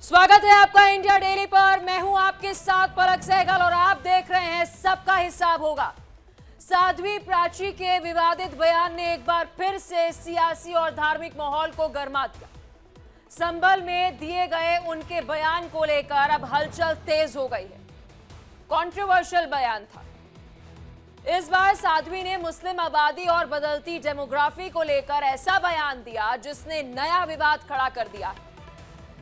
स्वागत है आपका इंडिया डेली पर। मैं हूं आपके साथ पलक सहगल और आप देख रहे हैं सबका हिसाब होगा। साध्वी प्राची के विवादित बयान ने एक बार फिर से सियासी और धार्मिक माहौल को गर्मा दिया। संभल में दिए गए उनके बयान को लेकर अब हलचल तेज हो गई है। कंट्रोवर्शियल बयान था। इस बार साध्वी ने मुस्लिम आबादी और बदलती डेमोग्राफी को लेकर ऐसा बयान दिया जिसने नया विवाद खड़ा कर दिया।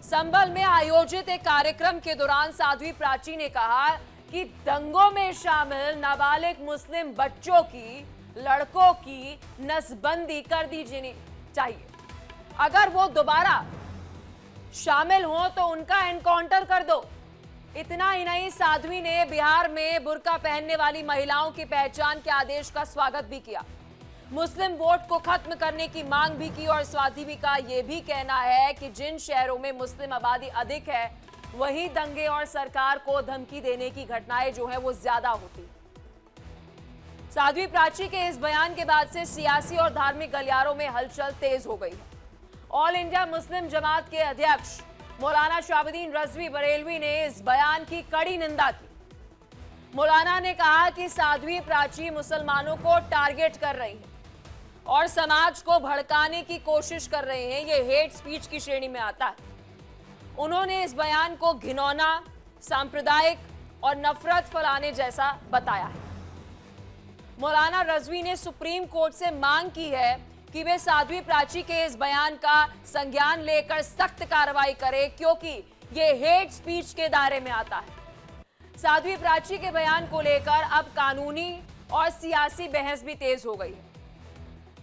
संभल में आयोजित एक कार्यक्रम के दौरान साध्वी प्राची ने कहा कि दंगों में शामिल नाबालिग मुस्लिम बच्चों की, लड़कों की नसबंदी कर दी जानी चाहिए। अगर वो दोबारा शामिल हो तो उनका एनकाउंटर कर दो। इतना ही नहीं, साध्वी ने बिहार में बुर्का पहनने वाली महिलाओं की पहचान के आदेश का स्वागत भी किया। मुस्लिम वोट को खत्म करने की मांग भी की और साध्वी का यह भी कहना है कि जिन शहरों में मुस्लिम आबादी अधिक है वहीं दंगे और सरकार को धमकी देने की घटनाएं जो है वो ज्यादा होती। साध्वी प्राची के इस बयान के बाद से सियासी और धार्मिक गलियारों में हलचल तेज हो गई है। ऑल इंडिया मुस्लिम जमात के अध्यक्ष मौलाना शहाबुद्दीन रजवी बरेलवी ने इस बयान की कड़ी निंदा की। मौलाना ने कहा कि साध्वी प्राची मुसलमानों को टारगेट कर रही है और समाज को भड़काने की कोशिश कर रहे हैं। ये हेट स्पीच की श्रेणी में आता है। उन्होंने इस बयान को घिनौना, सांप्रदायिक और नफरत फैलाने जैसा बताया है। मौलाना रजवी ने सुप्रीम कोर्ट से मांग की है कि वे साध्वी प्राची के इस बयान का संज्ञान लेकर सख्त कार्रवाई करें, क्योंकि ये हेट स्पीच के दायरे में आता है। साध्वी प्राची के बयान को लेकर अब कानूनी और सियासी बहस भी तेज हो गई है।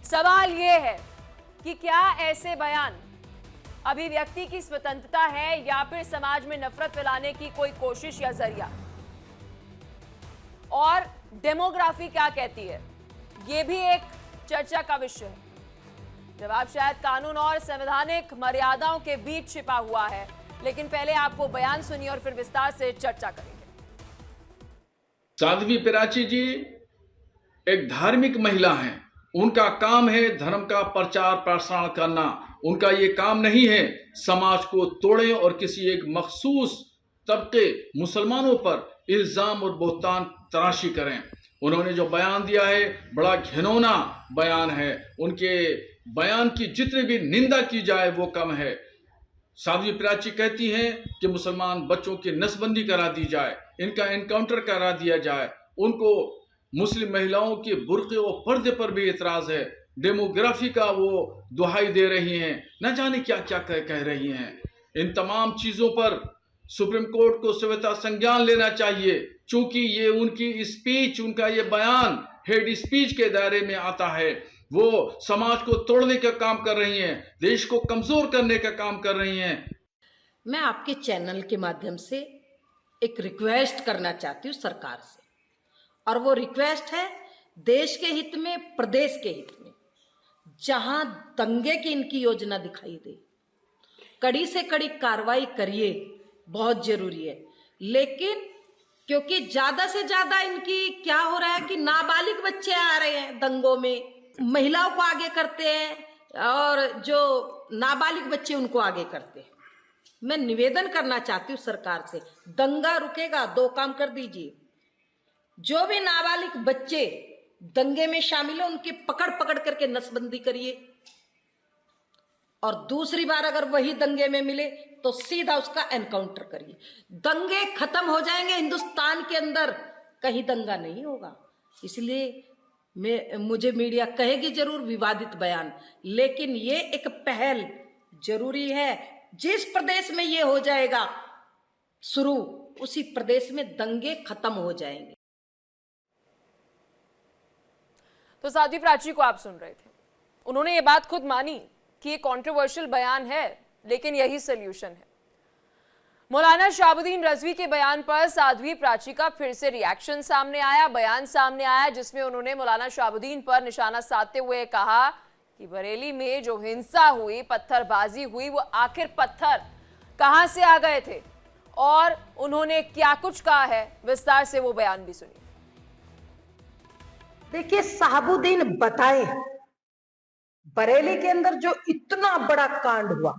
सवाल यह है कि क्या ऐसे बयान अभिव्यक्ति की स्वतंत्रता है या फिर समाज में नफरत फैलाने की कोई कोशिश या जरिया। और डेमोग्राफी क्या कहती है, यह भी एक चर्चा का विषय है। जवाब शायद कानून और संवैधानिक मर्यादाओं के बीच छिपा हुआ है, लेकिन पहले आपको बयान सुनिए और फिर विस्तार से चर्चा करेंगे। साध्वी प्राची जी एक धार्मिक महिला हैं। उनका काम है धर्म का प्रचार प्रसार करना। उनका ये काम नहीं है समाज को तोड़ें और किसी एक मखसूस तबके मुसलमानों पर इल्जाम और बोहतान तराशी करें। उन्होंने जो बयान दिया है बड़ा घिनौना बयान है। उनके बयान की जितनी भी निंदा की जाए वो कम है। साध्वी प्राची कहती हैं कि मुसलमान बच्चों की नसबंदी करा दी जाए, इनका एनकाउंटर करा दिया जाए। उनको मुस्लिम महिलाओं के बुर्के और पर्दे पर भी एतराज है। डेमोग्राफी का वो दुहाई दे रही हैं, न जाने क्या क्या कह रही हैं। इन तमाम चीज़ों पर सुप्रीम कोर्ट को सविता संज्ञान लेना चाहिए, चूंकि ये उनकी स्पीच, उनका ये बयान हेड स्पीच के दायरे में आता है। वो समाज को तोड़ने का काम कर रही हैं, देश को कमजोर करने का काम कर रही हैं। मैं आपके चैनल के माध्यम से एक रिक्वेस्ट करना चाहती हूँ सरकार से, और वो रिक्वेस्ट है देश के हित में, प्रदेश के हित में। जहां दंगे की इनकी योजना दिखाई दे, कड़ी से कड़ी कार्रवाई करिए, बहुत जरूरी है। लेकिन क्योंकि ज्यादा से ज्यादा इनकी क्या हो रहा है कि नाबालिग बच्चे आ रहे हैं दंगों में, महिलाओं को आगे करते हैं और जो नाबालिग बच्चे उनको आगे करते हैं। मैं निवेदन करना चाहती हूँ सरकार से, दंगा रुकेगा, दो काम कर दीजिए। जो भी नाबालिग बच्चे दंगे में शामिल है उनकी पकड़ पकड़ करके नसबंदी करिए, और दूसरी बार अगर वही दंगे में मिले तो सीधा उसका एनकाउंटर करिए। दंगे खत्म हो जाएंगे, हिंदुस्तान के अंदर कहीं दंगा नहीं होगा। इसलिए मुझे मीडिया कहेगी जरूर विवादित बयान, लेकिन ये एक पहल जरूरी है। जिस प्रदेश में ये हो जाएगा शुरू, उसी प्रदेश में दंगे खत्म हो जाएंगे। तो साध्वी प्राची को आप सुन रहे थे। उन्होंने ये बात खुद मानी कि ये कंट्रोवर्शियल बयान है, लेकिन यही सोल्यूशन है। मौलाना शहाबुद्दीन रजवी के बयान पर साध्वी प्राची का फिर से रिएक्शन सामने आया, बयान सामने आया, जिसमें उन्होंने मौलाना शहाबुद्दीन पर निशाना साधते हुए कहा कि बरेली में जो हिंसा हुई, पत्थरबाजी हुई, वो आखिर पत्थर कहां से आ गए थे और उन्होंने क्या कुछ कहा है। विस्तार से वो बयान भी सुनिए। देखिए, शहाबुद्दीन बताए बरेली के अंदर जो इतना बड़ा कांड हुआ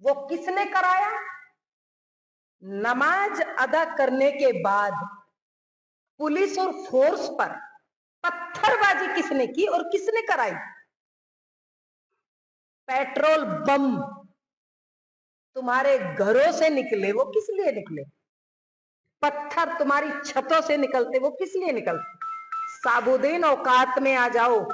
वो किसने कराया? नमाज अदा करने के बाद पुलिस और फोर्स पर पत्थरबाजी किसने की और किसने कराई? पेट्रोल बम तुम्हारे घरों से निकले, वो किस लिए निकले? पत्थर तुम्हारी छतों से निकलते, वो किस लिए निकलते? साबुद्दीन औकात में आ जाओ,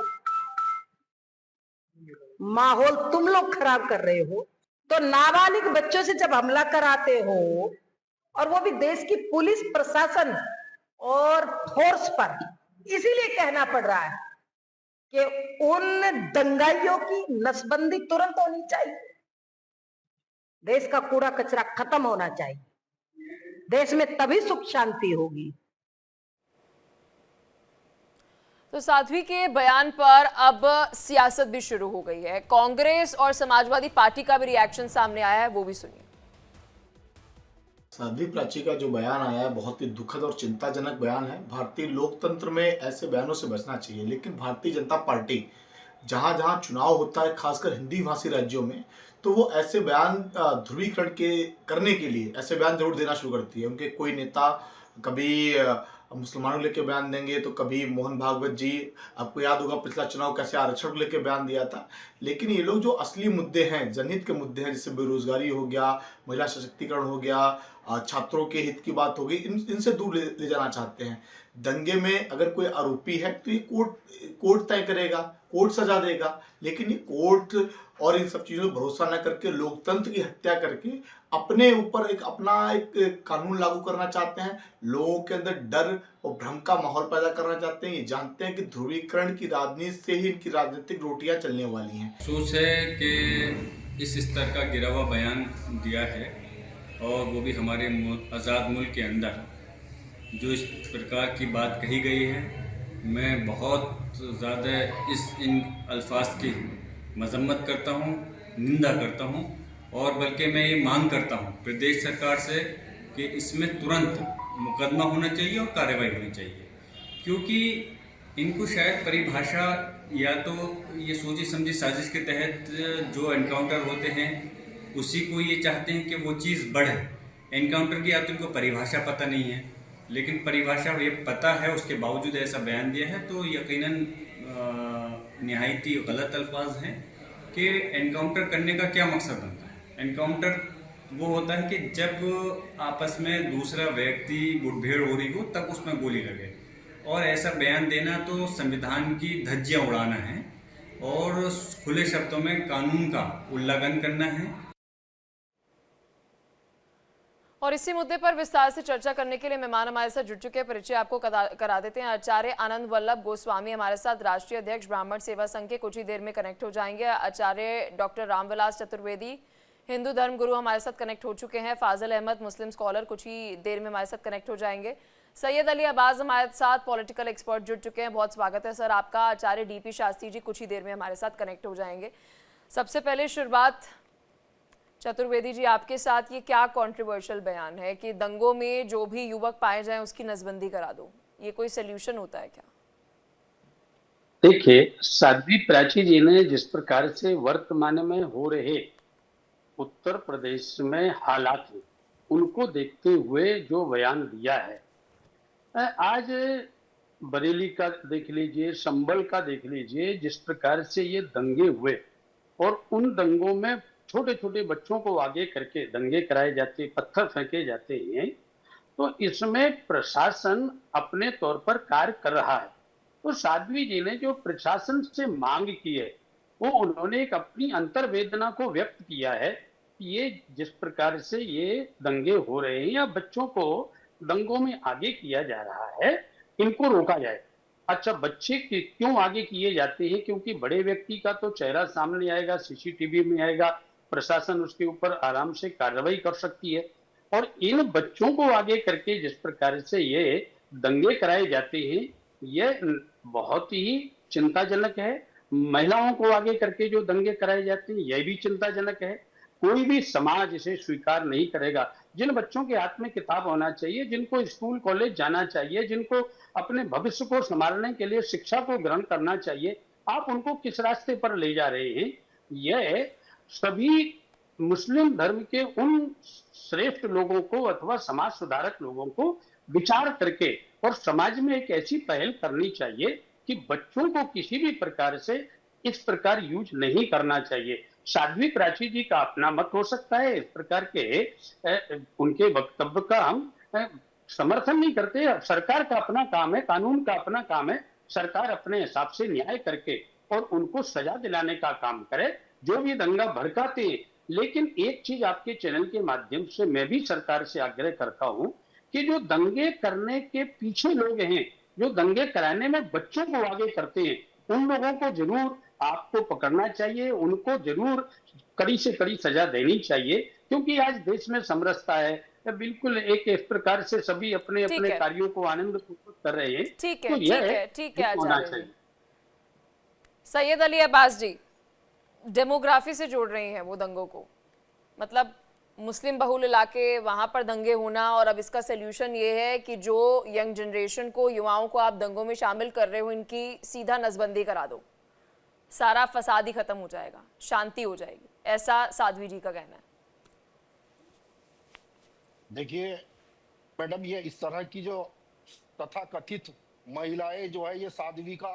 माहौल तुम लोग खराब कर रहे हो। तो नाबालिग बच्चों से जब हमला कराते हो, और वो भी देश की पुलिस प्रशासन और फोर्स पर, इसीलिए कहना पड़ रहा है कि उन दंगाइयों की नसबंदी तुरंत होनी चाहिए। देश का कूड़ा कचरा खत्म होना चाहिए, देश में तभी सुख शांति होगी। तो साध्वी के बयान पर अब सियासत भी शुरू हो गई है। कांग्रेस और समाजवादी पार्टी का भी रिएक्शन सामने आया है, वो भी सुनिए। साध्वी प्राची का जो बयान आया है बहुत ही दुखद और चिंताजनक बयान है। भारतीय लोकतंत्र में ऐसे बयानों से बचना चाहिए, लेकिन भारतीय जनता पार्टी जहां जहां चुनाव होता है, खासकर हिंदी भाषी राज्यों में, तो वो ऐसे बयान ध्रुवीकरण के करने के लिए ऐसे बयान जरूर देना शुरू करती है। उनके कोई नेता कभी मुसलमानों लेके बयान देंगे, तो कभी मोहन भागवत जी, आपको याद होगा पिछला चुनाव कैसे आरक्षण को लेके बयान दिया था। लेकिन ये लोग जो असली मुद्दे हैं, जनहित के मुद्दे हैं, जैसे बेरोजगारी हो गया, महिला सशक्तिकरण हो गया, छात्रों के हित की बात हो गई, इनसे दूर ले जाना चाहते हैं। दंगे में अगर कोई आरोपी है तो ये कोर्ट तय करेगा, कोर्ट सजा देगा, लेकिन ये कोर्ट और इन सब चीजों पर भरोसा न करके लोकतंत्र की हत्या करके अपने ऊपर अपना कानून लागू करना चाहते हैं। लोगों के अंदर डर और भ्रम का माहौल पैदा करना चाहते हैं। ये जानते हैं कि ध्रुवीकरण की राजनीति से ही इनकी राजनीतिक रोटियां चलने वाली हैं। अफसोस है कि इस स्तर का गिरा हुआ बयान दिया है, और वो भी हमारे आज़ाद मुल्क के अंदर जो इस प्रकार की बात कही गई है। मैं बहुत ज़्यादा इन अल्फाज की मजम्मत करता हूँ, निंदा करता हूँ, और बल्कि मैं ये मांग करता हूँ प्रदेश सरकार से कि इसमें तुरंत मुकदमा होना चाहिए और कार्रवाई होनी चाहिए। क्योंकि इनको शायद परिभाषा या तो ये सोची समझी साजिश के तहत जो एनकाउंटर होते हैं उसी को ये चाहते हैं कि वो चीज़ बढ़े। एनकाउंटर की या तो इनको परिभाषा पता नहीं है, लेकिन परिभाषा ये पता है, उसके बावजूद ऐसा बयान दिया है, तो यकीनन निहायत ही गलत अल्फाज हैं कि एनकाउंटर करने का क्या मकसद बनता है। एनकाउंटर वो होता है कि जब आपस में दूसरा व्यक्ति मुठभेड़ हो रही हो तब उसमें गोली लगे, और ऐसा बयान देना तो संविधान की धज्जियां उड़ाना है और खुले शब्दों में कानून का उल्लंघन करना है। और इसी मुद्दे पर विस्तार से चर्चा करने के लिए मेहमान हमारे साथ जुड़ चुके हैं। परिचय आपको करा देते हैं। आचार्य आनंद वल्लभ गोस्वामी हमारे साथ, राष्ट्रीय अध्यक्ष ब्राह्मण सेवा संघ के, कुछ ही देर में कनेक्ट हो जाएंगे। आचार्य डॉक्टर रामविलास चतुर्वेदी, हिंदू धर्म गुरु, हमारे साथ कनेक्ट हो चुके हैं। फाजिल अहमद, मुस्लिम स्कॉलर, कुछ ही देर में हमारे साथ कनेक्ट हो जाएंगे। सैयद अली अब्बास हमारे साथ, पॉलिटिकल एक्सपर्ट, जुड़ चुके हैं। बहुत स्वागत है सर आपका। आचार्य डीपी शास्त्री जी कुछ ही देर में हमारे साथ कनेक्ट हो जाएंगे। सबसे पहले शुरुआत चतुर्वेदी जी आपके साथ, ये क्या कंट्रोवर्शियल बयान है कि दंगों में जो भी युवक पाए जाएं उसकी नसबंदी करा दो, ये कोई सलूशन होता है क्या? देखिए, साध्वी प्राची जी ने जिस प्रकार से वर्तमान में हो रहे उत्तर प्रदेश में हालात हैं उनको देखते हुए जो बयान दिया है, आज बरेली का देख लीजिए, संभल का देख लीजिए, जिस प्रकार से ये दंगे हुए और उन दंगों में छोटे छोटे बच्चों को आगे करके दंगे कराए जाते, पत्थर फेंके जाते हैं, तो इसमें प्रशासन अपने तौर पर कार्य कर रहा है। तो साध्वी जी ने जो प्रशासन से मांग की है वो उन्होंने एक अपनी अंतर्वेदना को व्यक्त किया है कि ये जिस प्रकार से ये दंगे हो रहे हैं या बच्चों को दंगों में आगे किया जा रहा है, इनको रोका जाए। अच्छा, बच्चे क्यों आगे किए जाते हैं? क्योंकि बड़े व्यक्ति का तो चेहरा सामने आएगा, सीसीटीवी में आएगा, प्रशासन उसके ऊपर आराम से कार्रवाई कर सकती है। और इन बच्चों को आगे करके जिस प्रकार से ये दंगे कराए जाते हैं, ये बहुत ही चिंताजनक है। महिलाओं को आगे करके जो दंगे कराए जाते हैं, यह भी चिंताजनक है। कोई भी समाज इसे स्वीकार नहीं करेगा। जिन बच्चों के हाथ में किताब होना चाहिए, जिनको स्कूल कॉलेज जाना चाहिए, जिनको अपने भविष्य को संभालने के लिए शिक्षा को ग्रहण करना चाहिए, आप उनको किस रास्ते पर ले जा रहे हैं? यह सभी मुस्लिम धर्म के उन श्रेष्ठ लोगों को अथवा समाज सुधारक लोगों को विचार करके और समाज में एक ऐसी पहल करनी चाहिए कि बच्चों को किसी भी प्रकार से इस प्रकार यूज नहीं करना चाहिए। साध्वी प्राची जी का अपना मत हो सकता है, इस प्रकार के उनके वक्तव्य का हम समर्थन नहीं करते। सरकार का अपना काम है, कानून का अपना काम है, सरकार अपने हिसाब से न्याय करके और उनको सजा दिलाने का काम करे जो भी दंगा भड़काते हैं। लेकिन एक चीज आपके चैनल के माध्यम से मैं भी सरकार से आग्रह करता हूं कि जो दंगे करने के पीछे लोग हैं, जो दंगे कराने में बच्चों को आगे करते हैं, उन लोगों को जरूर आपको पकड़ना चाहिए, उनको जरूर कड़ी से कड़ी सजा देनी चाहिए, क्योंकि आज देश में समरसता है। बिल्कुल एक इस प्रकार से सभी अपने अपने कार्यों को आनंद पूर्वक कर रहे हैं। ठीक है, तो ठीक है आचार्य जी। सैयद अली अब्बास जी, डेमोग्राफी से जोड़ रही हैं वो दंगों को, मतलब मुस्लिम बहुल इलाके, वहां पर दंगे होना, और अब इसका सोल्यूशन ये है कि जो यंग जनरेशन को, युवाओं को आप दंगों में शामिल कर रहे हो, इनकी सीधा नसबंदी करा दो, सारा फसाद ही खत्म हो जाएगा, शांति हो जाएगी, ऐसा साध्वी जी का कहना है। देखिए मैडम, ये इस तरह की जो तथाकथित महिलाएं जो है ये साध्वी का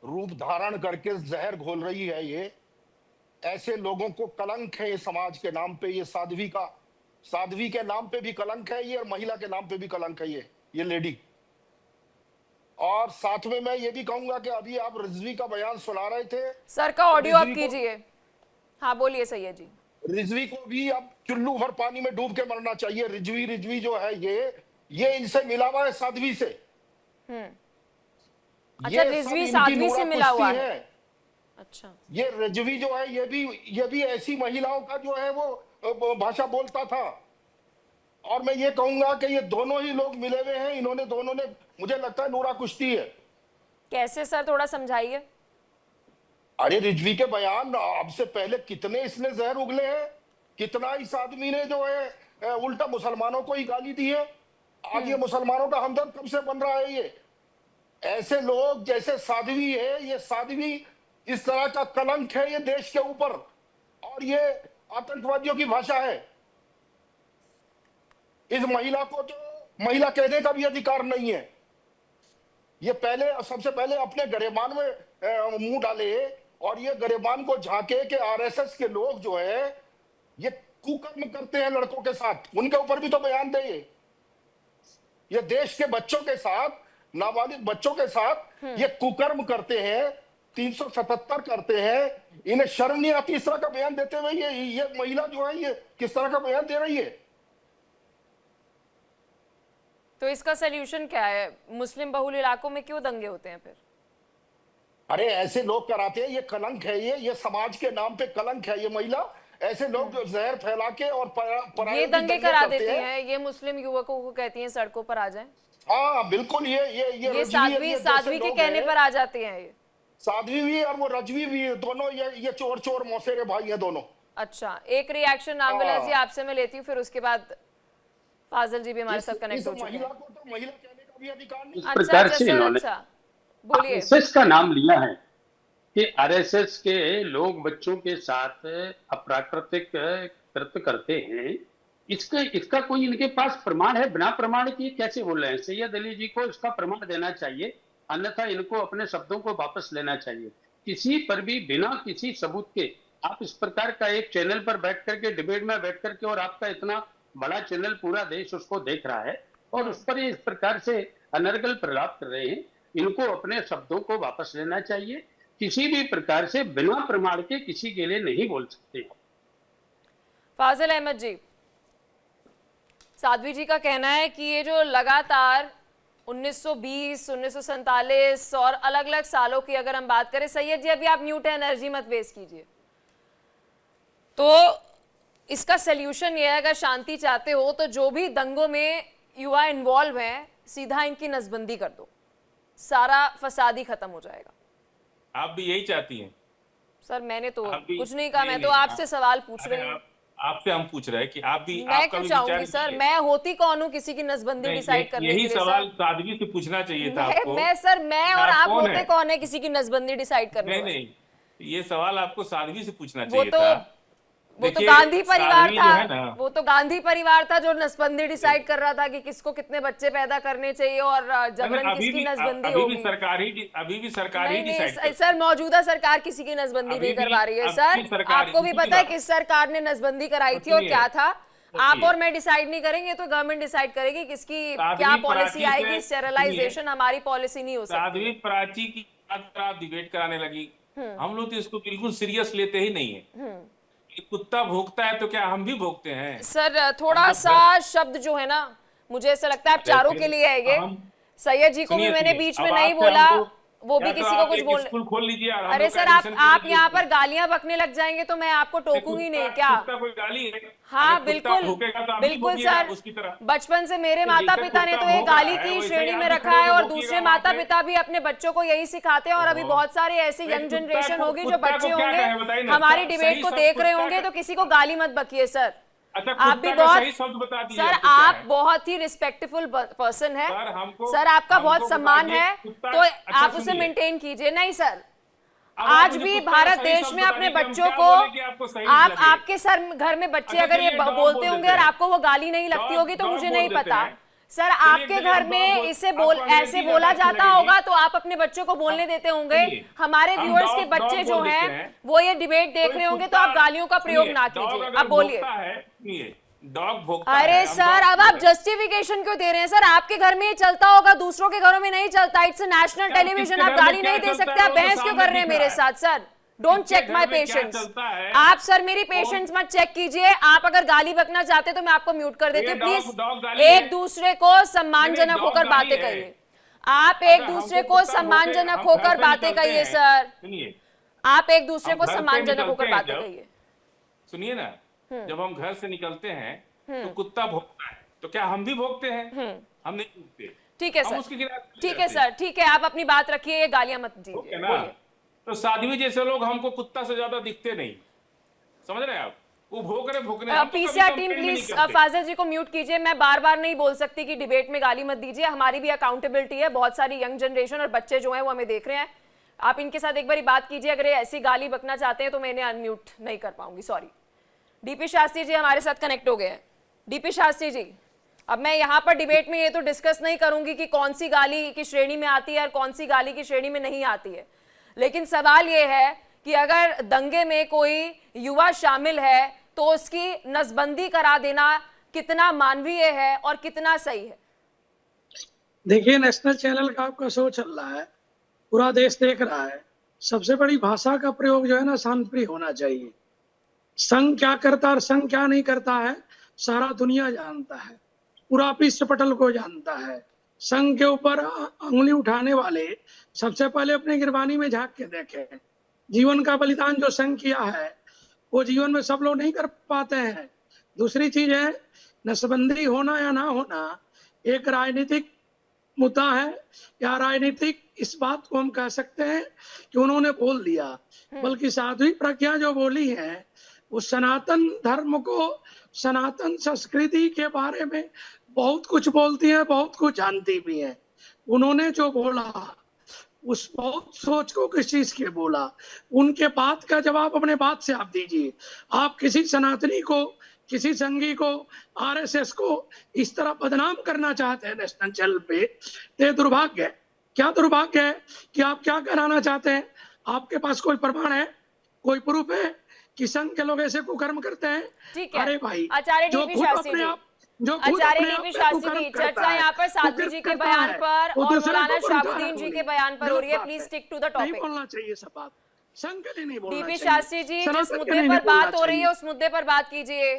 रूप धारण करके जहर घोल रही है, ये ऐसे लोगों को कलंक है ये समाज के नाम पे। ये साध्वी के नाम पे भी कलंक है ये, और महिला के नाम पे भी कलंक है ये लेडी। और साथ में मैं ये भी कहूंगा कि अभी आप रिजवी का बयान सुना रहे थे, सर का ऑडियो आप कीजिए। हाँ बोलिए सैयद जी। रिजवी को भी अब चुल्लू भर पानी में डूब के मरना चाहिए। रिजवी जो है ये इनसे मिला हुआ है, साध्वी से। अच्छा, रिजवी साध्वी से मिला हुआ है। अच्छा, ये रिजवी जो है ये भी ऐसी महिलाओं का जो है वो भाषा बोलता था। और मैं ये कहूंगा कि ये दोनों ही लोग मिले हुए हैं, इन्होंने दोनों ने, मुझे लगता है, नूरा कुश्ती है। कैसे सर, थोड़ा समझाइए। अरे रिजवी के बयान अब से पहले कितने इसने जहर उगले हैं, कितना इस आदमी ने जो है उल्टा मुसलमानों को ही गाली दी है। आज ये मुसलमानों का हमदर्द कब से बन रहा है ये? ऐसे लोग जैसे साध्वी है, ये साध्वी इस तरह का कलंक है ये देश के ऊपर, और ये आतंकवादियों की भाषा है। इस महिला को तो महिला कहने का भी अधिकार नहीं है। ये सबसे पहले अपने गरेबान में मुंह डाले, और ये गरेबान को झांके कि आरएसएस के लोग जो है ये कुकर्म करते हैं लड़कों के साथ, उनके ऊपर भी तो बयान दे। ये देश के बच्चों के साथ, नाबालिग बच्चों के साथ ये कुकर्म करते हैं, 377 करते हैं। इन्हें शर्म नहीं आती इस तरह का बयान देते हुए? ये महिला जो है ये किस तरह का बयान दे रही है? तो इसका सलूशन क्या है? मुस्लिम बहुल इलाकों में क्यों दंगे होते हैं फिर? अरे ऐसे लोग कराते हैं, ये कलंक है, ये समाज के नाम पे कलंक है। ये महिला, ऐसे लोग जो जहर फैला के और ये दंगे करा देती हैं, ये मुस्लिम युवकों को कहती हैं सड़कों पर आ जाएं। हाँ बिल्कुल, ये साध्वी के कहने पर आ जाते हैं। ये साध्वी भी और वो रजवी भी, दोनों ये चोर मौसेरे भाई हैं दोनों। अच्छा, एक रिएक्शन नामविलास जी आपसे मैं लेती हूँ, फिर उसके बाद फाजिल जी भी हमारे साथ कनेक्ट हो चुके हैं। महिला को तो महिला कहने का भी अधिकार नहीं। इस प्रकार से इन्होंने बोलिए। आरएसएस का नाम लिया है कि आरएसएस के लोग बच्चों के साथ अप्राकृतिक कृत्य करते हैं। इसका कोई इनके पास प्रमाण है? बिना प्रमाण के कैसे बोल रहे हैं? सैयद अली जी को इसका प्रमाण देना चाहिए, अन्यथा इनको अपने शब्दों को वापस लेना चाहिए। किसी पर भी बिना किसी सबूत के आप इस प्रकार का एक चैनल पर बैठ करके, डिबेट में बैठ करके, और आपका इतना बड़ा चैनल पूरा देश उसको देख रहा है, और उस पर इस प्रकार से अनर्गल प्रलाप कर रहे हैं। इनको अपने शब्दों को वापस लेना चाहिए। किसी भी प्रकार से बिना प्रमाण के किसी के लिए नहीं बोल सकते। फाजिल अहमद जी, साध्वी जी का कहना है कि ये जो लगातार 1920, 1947 और अलग अलग सालों की अगर हम बात करें, सैयद जी अभी आप म्यूट है, एनर्जी मत वेस्ट कीजिए, तो इसका सल्यूशन ये है, अगर शांति चाहते हो तो जो भी दंगों में युवा इन्वॉल्व हैं, सीधा इनकी नसबंदी कर दो, सारा फसाद ही खत्म हो जाएगा। आप भी यही चाहती हैं? सर मैंने तो कुछ नहीं कहा, मैं तो आपसे सवाल पूछ रही हूँ। आपसे हम पूछ रहे हैं कि आप भी, मैं क्यों चाहूंगी सर? मैं होती कौन हूँ किसी की नसबंदी डिसाइड करने के लिए? यही सवाल साध्वी से पूछना चाहिए था आपको। मैं और आप होते कौन है किसी की नसबंदी डिसाइड करने? नहीं, ये सवाल आपको साध्वी से पूछना चाहिए था। वो तो देखिए, गांधी परिवार साध्वी जो है था, ना, वो तो गांधी परिवार था जो नसबंदी डिसाइड कर रहा था कि किसको कितने बच्चे पैदा करने चाहिए और जबरन किसकी नसबंदी अभी भी होगी। सरकार ही नहीं डिसाइड नहीं सर, मौजूदा सरकार किसी की नसबंदी अभी नहीं भी करवा रही है अब सर। की सरकार आपको भी इसी की पता है बात- किस सरकार ने नसबंदी कराई थी और सुनिए, क्या था। आप सुनिए। और मैं डिसाइड नहीं करेंगे, तो गवर्नमेंट डिसाइड करेगी किसकी साध्वी क्या पॉलिसी प्राची से- आएगी। स्टेरिलाइजेशन हमारी पॉलिसी नहीं हो साध्वी सकती। प्राची की बात पर आप डिबेट कराने लगी, हम लोग तो इसको बिल्कुल सीरियस लेते ही नहीं है। ये कुत्ता भौंकता है तो क्या हम भी भौंकते हैं? सर थोड़ा हम सा शब्द जो है ना, मुझे ऐसा लगता है आप चारों के लिए है ये। हम- सैयद जी को भी सुनिए, मैंने सुनिए, बीच में अब नहीं आपसे बोला, हमको- वो भी या तो किसी को आप कुछ एक बोल। स्कूल खोल लीजिए और हम अरे लोग सर का एडमिशन आप कर यहाँ लीजिए। पर गालियां बकने लग जाएंगे तो मैं आपको टोकूंगी नहीं क्या? कुत्ता कोई गाली है? हाँ अगर कुत्ता बिल्कुल भौंकेगा तो आप भी बिल्कुल भौंकिएगा सर, उसकी तरह। बचपन से मेरे तो माता जैसे पिता ने कुत्ता तो ये भौंक रहा गाली है, की वैसे श्रेणी ही में आप भी रखा खड़े है होकर और भौंकिएगा दूसरे वहाँ माता पे। पिता भी अपने बच्चों को यही सिखाते हैं। और अभी बहुत सारे ऐसे भाई, यंग कुत्ता जनरेशन को- होगी जो कुत्ता को बच्चे क्या होंगे कहे बताइए ना। हमारी सही डिबेट को शब्द देख रहे कुत्ता होंगे, का- तो किसी को गाली मत बकिए सर। अच्छा, आप भी कुत्ता का बहुत सही शब्द बता दिए, सर अब तो क्या आप है? बहुत ही रिस्पेक्टफुल पर्सन है सर, हमको- सर, आपका हमको बहुत सम्मान बताइए, है, कुत्ता- तो अच्छा, आप उसे सुनिए। मेंटेन कीजिए। नहीं सर, अब आप आज मुझे भी कुत्ता का भारत सही देश शब्द में अपने बताइए कि हम बच्चों क्या को बोले कि आपको सही आप लगे। आपके सर घर में बच्चे अच्छा, अगर ये चलिए, डॉग बोलते बोल होंगे देते और हैं। आपको वो गाली नहीं लगती डॉग- होगी तो डॉग मुझे बोल नहीं देते पता। हैं। सर चलिए, आपके चलिए, घर डॉग में बोल- इसे आपको बोल अंग्रेजी ऐसे ज्यादा बोला अच्छी जाता लगेगी। होगा तो आप अपने बच्चों को बोलने देते होंगे। सुनिए, हमारे हम व्यूअर्स के डॉग- बच्चे डॉग जो बोल देते हैं हैं। वो ये डिबेट देख कोई रहे होंगे, तो कुत्ता- आप गालियों का प्रयोग सुनिए, ना डॉग कीजिए। अगर अब बोलिए। भौंकता है, सुनिए, डॉग भौंकता है, अरे हम सर डॉग अब आप बोल रहे हैं। जस्टिफिकेशन क्यों दे रहे हैं? सर आपके घर में ये चलता होगा, दूसरों के घरों में नहीं चलता। इट्स नेशनल यार, टेलीविजन, किसके आप घर में गाली क्या नहीं दे चलता सकते। है, आप वो तो बहस क्यों सामने कर रहे हैं दिख रहा मेरे है। साथ? सर डोंट किसके चेक घर माई में क्या पेशेंस। चलता है? आप सर मेरी पेशेंस मत चेक कीजिए। आप अगर गाली बकना चाहते तो मैं आपको म्यूट कर देती ये हूँ। डॉग प्लीज गाली है। एक दूसरे को सम्मानजनक डॉग होकर गाली बातें है। करिए। आप अगर एक दूसरे हमको को कुत्ता सम्मानजनक भौंके, हम घर होकर से बातें निकलते कहिए हैं। सर। सुनिए, आप एक दूसरे हम को घर से सम्मानजनक निकलते होकर हैं बातें जब- कहिए। सुनिए ना, जब हम घर से निकलते हैं तो कुत्ता भौंकता है, तो क्या हम भी भौंकते हैं? हम नहीं भौंकते। ठीक है हम सर, उसके खिलाफ ठीक है सर, ठीक है, आप अपनी बात रखिए, ये गालियां मत ओके दीजिए। ना? बोलिए। तो साध्वी जैसे लोग हमको कुत्ता से ज्यादा दिखते नहीं, समझ रहे हैं आप? वो भौंक रहे भौंक रहे, हम तो कभी पीसीआर कंप्लेन टीम भी नहीं प्लीज करते। फाजिल जी को म्यूट कीजिए। मैं बार बार नहीं बोल सकती कि डिबेट में गाली मत दीजिए। हमारी भी अकाउंटेबिलिटी है। बहुत सारी यंग जनरेशन और बच्चे जो हैं वो हमें देख रहे हैं। आप इनके साथ एक बारी बात कीजिए। अगर ये ऐसी गाली बकना चाहते हैं तो मैं इन्हें अनम्यूट नहीं कर पाऊंगी, सॉरी। डीपी शास्त्री जी हमारे साथ कनेक्ट हो गए हैं। डीपी शास्त्री जी, अब मैं यहाँ पर डिबेट में ये तो डिस्कस नहीं करूंगी कि कौन सी गाली की श्रेणी में आती है और कौन सी गाली की श्रेणी में नहीं आती है, लेकिन सवाल ये है कि अगर दंगे में कोई युवा शामिल है तो उसकी नसबंदी करा देना कितना मानवीय है और कितना सही है? देखिए, नेशनल चैनल का आपका शो चल रहा है, पूरा देश देख रहा है। सबसे बड़ी भाषा का प्रयोग जो है ना, शांतिप्रिय होना चाहिए। संघ क्या करता है और संघ क्या नहीं करता है सारा दुनिया जानता है, पूरा विश्व पटल को जानता है। संघ के ऊपर उंगली उठाने वाले सबसे पहले अपने गिरबानी में झांक के देखें। जीवन का बलिदान जो संघ किया है वो जीवन में सब लोग नहीं कर पाते हैं। दूसरी चीज है, नसबंदी होना या ना होना एक राजनीतिक मुद्दा है, या राजनीतिक इस बात को हम कह सकते हैं कि उन्होंने बोल दिया, बल्कि साध्वी प्रज्ञा जो बोली है वो सनातन धर्म को, सनातन संस्कृति के बारे में बहुत कुछ बोलती है, बहुत कुछ जानती भी है। उन्होंने जो बोला उस बहुत सोच को किस चीज के बोला, उनके बात का जवाब अपने बात से आप दीजिए। आप किसी सनातनी को, किसी संघी को, आरएसएस को इस तरह बदनाम करना चाहते हैं नेशनल चैनल पे, ये दुर्भाग्य है। क्या दुर्भाग्य है कि आप क्या कराना चाहते हैं? आपके पास कोई प्रमाण है, कोई प्रूफ है कि संघ के लोग ऐसे कुकर्म करते हैं? ठीक है। अरे भाई, आचार्य जो डीपी खुद शास्त्री अपने जी, आप, जो खुद आचार्य अपने आप डीपी पे शास्त्री कुकर्म जी, करता चर्चा है, यहाँ पर साध्वी कुकर्म जी के करता बयान है, पर वो और दूसरे मौलाना को बंधा शहाबुद्दीन रहा जी है। के बयान पर हो रही है। प्लीज स्टिक टू द नहीं टॉपिक। बोलना चाहिए सब बात, संघ के लिए नहीं बोलना डीपी चाहिए। शास्त्री जी, जिस सनातन के मुद्दे लिए पर नहीं बोलना बात हो रही है चाहिए। उस मुद्दे पर बात कीजिए।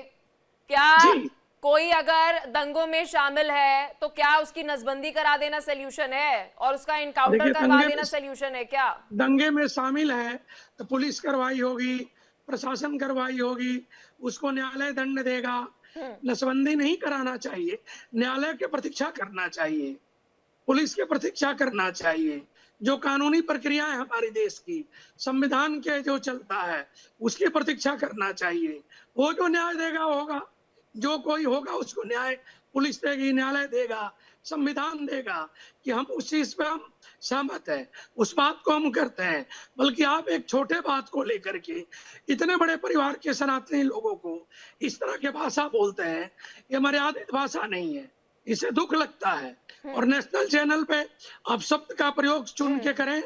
क्या जी। कोई अगर दंगों में शामिल है तो क्या उसकी नसबंदी करा देना सोल्यूशन है और उसका इनकाउंटर देखिए, करवा दंगे देना में- सोल्यूशन है क्या? दंगे में शामिल है तो पुलिस कार्रवाई होगी, प्रशासन कार्रवाई होगी, उसको न्यायालय दंड देगा। नसबंदी नहीं कराना चाहिए, न्यायालय की प्रतीक्षा करना चाहिए, पुलिस की प्रतीक्षा करना चाहिए। जो कानूनी प्रक्रिया है हमारे देश की, संविधान के जो चलता है उसकी प्रतीक्षा करना चाहिए। वो जो न्याय देगा होगा, जो कोई होगा उसको न्याय पुलिस देगी, न्यायालय देगा, संविधान देगा कि हम उस चीज पे हम सहमत हैं, उस बात को हम करते हैं। बल्कि आप एक छोटे बात को लेकर के इतने बड़े परिवार के सनातनी लोगों को इस तरह के भाषा बोलते हैं, ये मर्यादित भाषा नहीं है, इसे दुख लगता है। और नेशनल चैनल पे आप शब्द का प्रयोग चुन के करें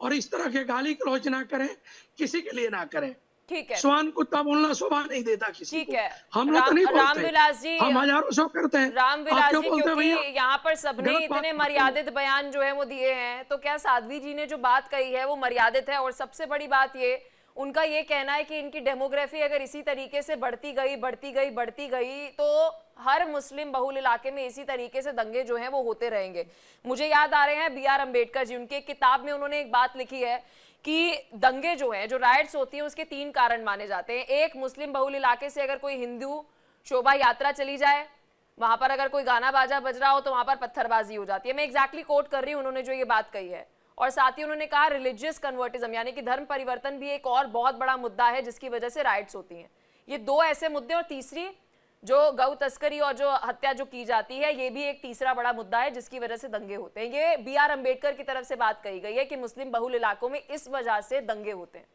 और इस तरह के गाली गलौज ना करें, किसी के लिए ना करें। ठीक है, स्वान कुत्ता बोलना शोभा नहीं देता किसी ठीक को। है। हम लोग तो नहीं बोलते, रामविलास जी, हम हजारों सौ करते हैं। रामविलास आप क्यों जी, बोलते हैं क्योंकि भैया? यहाँ पर सबने गलत बात इतने मत मर्यादित बयान जो है वो दिए हैं, तो क्या साध्वी जी ने जो बात कही है वो मर्यादित है? और सबसे बड़ी बात ये, उनका ये कहना है कि इनकी डेमोग्राफी अगर इसी तरीके से बढ़ती गई तो हर मुस्लिम बहुल इलाके में इसी तरीके से दंगे जो हैं वो होते रहेंगे। मुझे याद आ रहे हैं BR अम्बेडकर जी, उनकी एक किताब में उन्होंने एक बात लिखी है कि दंगे जो हैं, जो राइट्स होती हैं, उसके 3 कारण माने जाते हैं। एक, मुस्लिम बहुल इलाके से अगर कोई हिंदू शोभा यात्रा चली जाए, वहां पर अगर कोई गाना बाजा बज रहा हो तो वहां पर पत्थरबाजी हो जाती है। मैं एग्जैक्टली कोट कर रही हूँ उन्होंने जो ये बात कही है। और साथ ही उन्होंने कहा रिलीजियस कन्वर्टिज्म यानी कि धर्म परिवर्तन भी एक और बहुत बड़ा मुद्दा है जिसकी वजह से राइट्स होती हैं। ये 2 ऐसे मुद्दे, और तीसरी जो गौ तस्करी और जो हत्या जो की जाती है, ये भी एक तीसरा बड़ा मुद्दा है जिसकी वजह से दंगे होते हैं। ये BR अम्बेडकर की तरफ से बात कही गई है कि मुस्लिम बहुल इलाकों में इस वजह से दंगे होते हैं।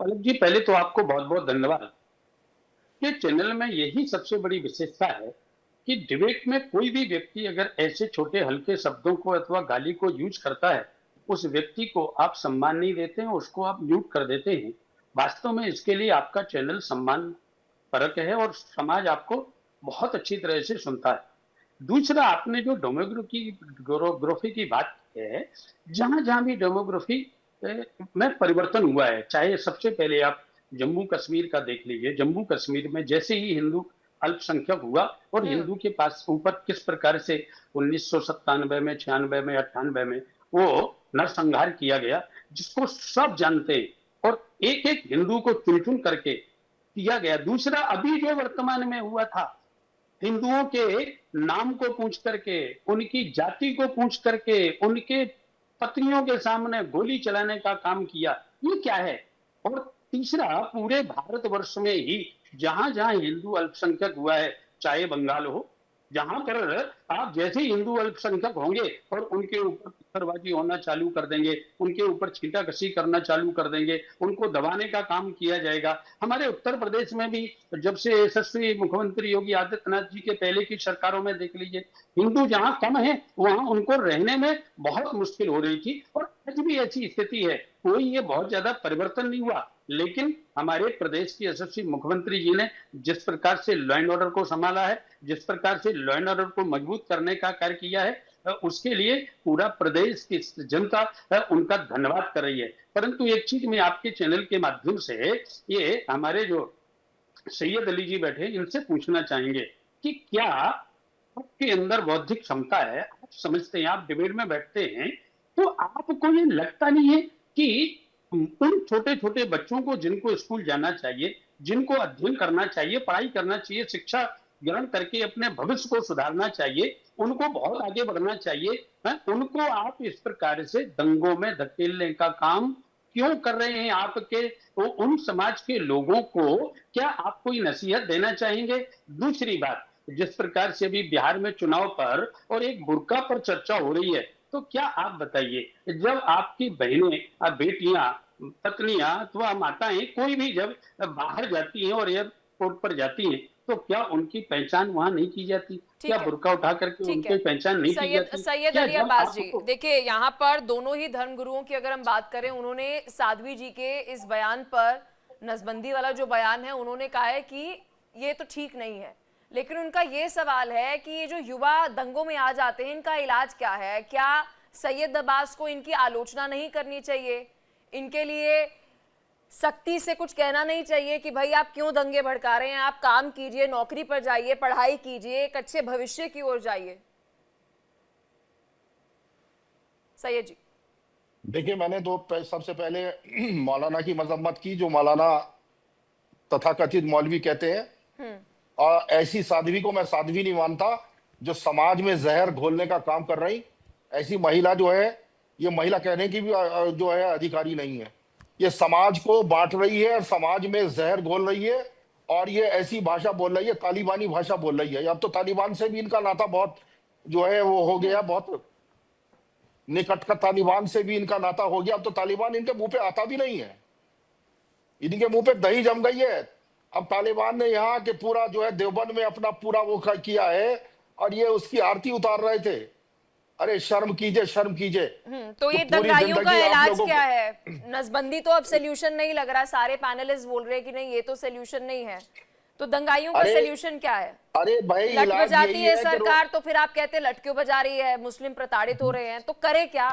पलक जी, पहले तो आपको बहुत बहुत धन्यवाद। ये चैनल में यही सबसे बड़ी विशेषता है कि डिबेट में कोई भी व्यक्ति अगर ऐसे छोटे हल्के शब्दों को अथवा गाली को यूज करता है, उस व्यक्ति को आप सम्मान नहीं देते हैं, उसको आप म्यूट कर देते हैं। वास्तव में इसके लिए आपका चैनल सम्मान परक है और समाज आपको बहुत अच्छी तरह से सुनता है। दूसरा, आपने जो डेमोग्राफी की बात की है, जहां जहां भी डेमोग्राफी में परिवर्तन हुआ है, चाहे सबसे पहले आप जम्मू कश्मीर का देख लीजिए। जम्मू कश्मीर में जैसे ही हिंदू अल्पसंख्यक हुआ और हिंदू के पास ऊपर किस प्रकार से 1997 में, 96 में, 98 में वो नरसंहार किया गया, जिसको सब जानते हैं, और एक एक हिंदू को चुन चुन करके किया गया। दूसरा, अभी जो वर्तमान में हुआ था, हिंदुओं के नाम को पूछ करके, उनकी जाति को पूछ करके, उनके पत्नियों के सामने गोली चलाने का काम किया, ये क्या है? और तीसरा, पूरे भारतवर्ष में ही जहां जहां हिंदू अल्पसंख्यक हुआ है, चाहे बंगाल हो, जहां पर आप जैसे हिंदू अल्पसंख्यक होंगे और उनके ऊपर पत्थरबाजी होना चालू कर देंगे, उनके ऊपर छींटाकशी करना चालू कर देंगे, उनको दबाने का काम किया जाएगा। हमारे उत्तर प्रदेश में भी जब से यशस्वी मुख्यमंत्री योगी आदित्यनाथ जी के पहले की सरकारों में देख लीजिए, हिंदू जहां कम है वहां उनको रहने में बहुत मुश्किल हो रही थी, और आज भी ऐसी स्थिति है। कोई ये बहुत ज्यादा परिवर्तन नहीं हुआ, लेकिन हमारे प्रदेश के यशस्वी मुख्यमंत्री जी ने जिस प्रकार से लॉ एंड ऑर्डर को संभाला है, जिस प्रकार से लॉ एंड ऑर्डर को मजबूत करने का कार्य किया है, उसके लिए पूरा प्रदेश की जनता उनका धन्यवाद कर रही है। परंतु एक चीज मैं आपके चैनल के माध्यम से ये हमारे जो सैयद अली जी बैठे, इनसे पूछना चाहेंगे कि क्या आपके अंदर बौद्धिक क्षमता है, आप समझते हैं, आप डिबेट में बैठते हैं, तो आपको ये लगता नहीं है कि उन छोटे छोटे बच्चों को जिनको स्कूल जाना चाहिए, जिनको अध्ययन करना चाहिए, पढ़ाई करना चाहिए, शिक्षा ग्रहण करके अपने भविष्य को सुधारना चाहिए, उनको बहुत आगे बढ़ना चाहिए, उनको आप इस प्रकार से दंगों में धकेलने का काम क्यों कर रहे हैं? आपके तो उन समाज के लोगों को क्या आप कोई नसीहत देना चाहेंगे? दूसरी बात, जिस प्रकार से अभी बिहार में चुनाव पर और एक बुर्का पर चर्चा हो रही है, तो क्या आप बताइए, जब आपकी बहनें, बेटियां, पत्नियां अथवा माताएं कोई भी जब बाहर जाती हैं और एयरपोर्ट पर जाती हैं, तो क्या उनकी पहचान वहां नहीं की जाती? क्या बुर्का उठा करके उनकी पहचान नहीं की जाती? सैयद अली अब्बास जी, देखिए यहाँ पर दोनों ही धर्मगुरुओं की अगर हम बात करें, उन्होंने साध्वी जी के इस बयान पर, नसबंदी वाला जो बयान है, उन्होंने कहा है कि ये तो ठीक नहीं है। लेकिन उनका ये सवाल है कि ये जो युवा दंगों में आ जाते हैं, इनका इलाज क्या है? क्या सैयद अब्बास को इनकी आलोचना नहीं करनी चाहिए? इनके लिए सख्ती से कुछ कहना नहीं चाहिए कि भाई आप क्यों दंगे भड़का रहे हैं, आप काम कीजिए, नौकरी पर जाइए, पढ़ाई कीजिए, एक अच्छे भविष्य की ओर जाइए? सैयद जी, देखिए, मैंने सबसे पहले मौलाना की मजम्मत की, जो मौलाना तथाकथित मौलवी कहते हैं, और ऐसी साध्वी को मैं साध्वी नहीं मानता जो समाज में जहर घोलने का काम कर रही। ऐसी महिला जो है, ये महिला कहने की भी जो है अधिकारी नहीं है। ये समाज को बांट रही है और समाज में जहर घोल रही है, और ये ऐसी भाषा बोल रही है, तालिबानी भाषा बोल रही है। अब तो तालिबान से भी इनका नाता बहुत जो है वो हो गया, बहुत निकट का तालिबान से भी इनका नाता हो गया। अब तो तालिबान इनके मुंह पे आता भी नहीं है, इनके मुंह पे दही जम गई है। अब तालिबान ने यहाँ के पूरा जो है देवबंद में अपना पूरा वो किया है, और ये उसकी आरती उतार रहे थे। अरे शर्म कीजिए, शर्म कीजिए। तो ये पूरी दंगाइयों का जिंदगी आप इलाज लोगों क्या है? नसबंदी तो अब सोल्यूशन नहीं लग रहा, सारे पैनलिस्ट बोल रहे हैं कि नहीं ये तो सोल्यूशन नहीं है, तो दंगाइयों का अरे सोल्यूशन क्या है? अरे भाई लट इलाज बजाती यही है कि सरकार, तो फिर आप कहते हैं लटक्यों बजा रही है, मुस्लिम प्रताड़ित हो रहे हैं, तो करे क्या?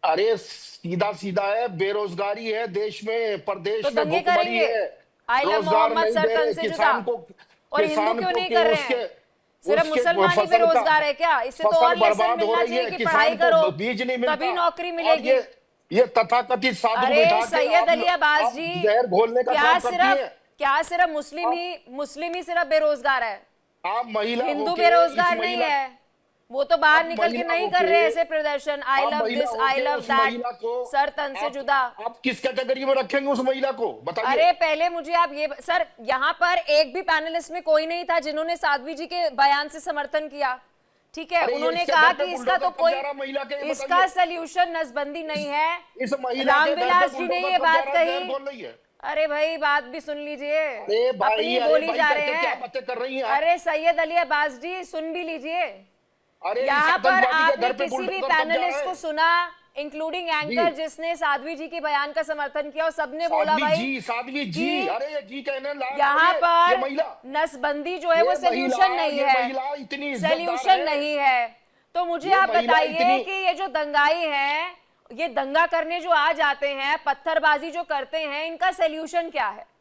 अरे सीधा सीधा है, बेरोजगारी है देश में, प्रदेश तो में दंगे भुखमरी करेंगे, है, आइला रोजगार मोहम्मद नहीं दे सरतन रहे से जुदा। किसान को। और हिंदू किसान क्यों को नहीं कि कर रहे उसके- हैं? सिर्फ उसके मुसलमान ही फसल का- बेरोजगार है क्या? इससे तो फसल और लेसन बर्बाद हो मिलना रही चाहिए है, कि किसान पढ़ाई को करो बीज नहीं मिलता, तभी नौकरी और मिलेगी। ये तथाकथित साधु अरे बिठा के सैयद अली आप अब्बास जी, जहर घोलने का काम करती हैं। क्या सिर्फ मुस्लिम ही सिर्फ बेरोजगार है? आप महिला हिंदू होके बेरोजगार इस नहीं महिला- है, वो तो बाहर आप निकल के महिला नहीं होके- कर रहे ऐसे प्रदर्शन, आई आप लव महिला दिस, आई होके लव उस महिला दैट, को सर तन से जुदा। आप किस कैटेगरी में रखेंगे उस महिला को, बताइए। अरे पहले मुझे आप ये सर, यहाँ पर एक भी पैनलिस्ट में कोई नहीं था जिन्होंने साध्वी जी के बयान से समर्थन किया, ठीक है? अरे उन्होंने इससे कहा घर पे कि इसका तो बुलडोजर कोई कब जा रहा महिला के, ये इसका बताइए। सल्यूशन नसबंदी नहीं है। इस महिला के घर पे रामविलास जी ने बुलडोजर ये कब बात जा रहा है, कही। जहर बोल रही है। अरे भाई बात भी सुन लीजिए, अरे भाई, अपनी अरे बोली भाई जा करके रहे क्या हैं। बातें कर रही हैं आप? अरे सैयद अली अब्बास जी सुन भी लीजिए, अरे यहाँ इस पर आतंकवादी के आपने घर पे किसी भी बुलडोजर कब जा रहा पैनलिस्ट है? को सुना, इंक्लूडिंग एंकर जिसने साध्वी जी के बयान का समर्थन किया, और सबने बोला भाई साध्वी जी, कि अरे ये जी कहने लायक यहाँ है, ये पर महिला, नसबंदी जो है वो ये सोल्यूशन महिला- नहीं ये है, महिला इतनी इज्जतदार सोल्यूशन है। नहीं है। तो मुझे ये आप महिला बताइए इतनी- कि ये जो दंगाई हैं, ये दंगा करने जो आ जाते हैं, पत्थरबाजी जो करते हैं, इनका सोल्यूशन क्या है?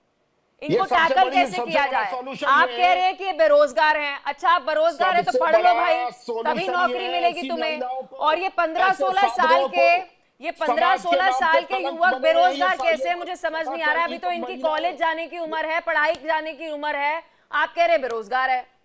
इनको सबसे टैकल बड़ी- कैसे सबसे किया बड़ा जाए? solution आप ये कह है- रहे हैं कि ये बेरोजगार हैं, अच्छा आप बेरोजगार है तो सबसे पढ़ लो बड़ा भाई, solution तभी ये नौकरी है, मिलेगी ऐसी तुम्हें। महिलाओं को, और ये 15-16 ऐसे साल साधुओं के को ये समाज 15-16 के नाम साल पे के कलंक युवक बने हैं, ये बेरोजगार कैसे हैं? सालों मुझे समझ का नहीं आ रहा है। अभी करती तो तो इनकी महिलाएं- कॉलेज जाने की उम्र है, पढ़ाई जाने की उम्र है, आप कह रहे बेरोजगार है।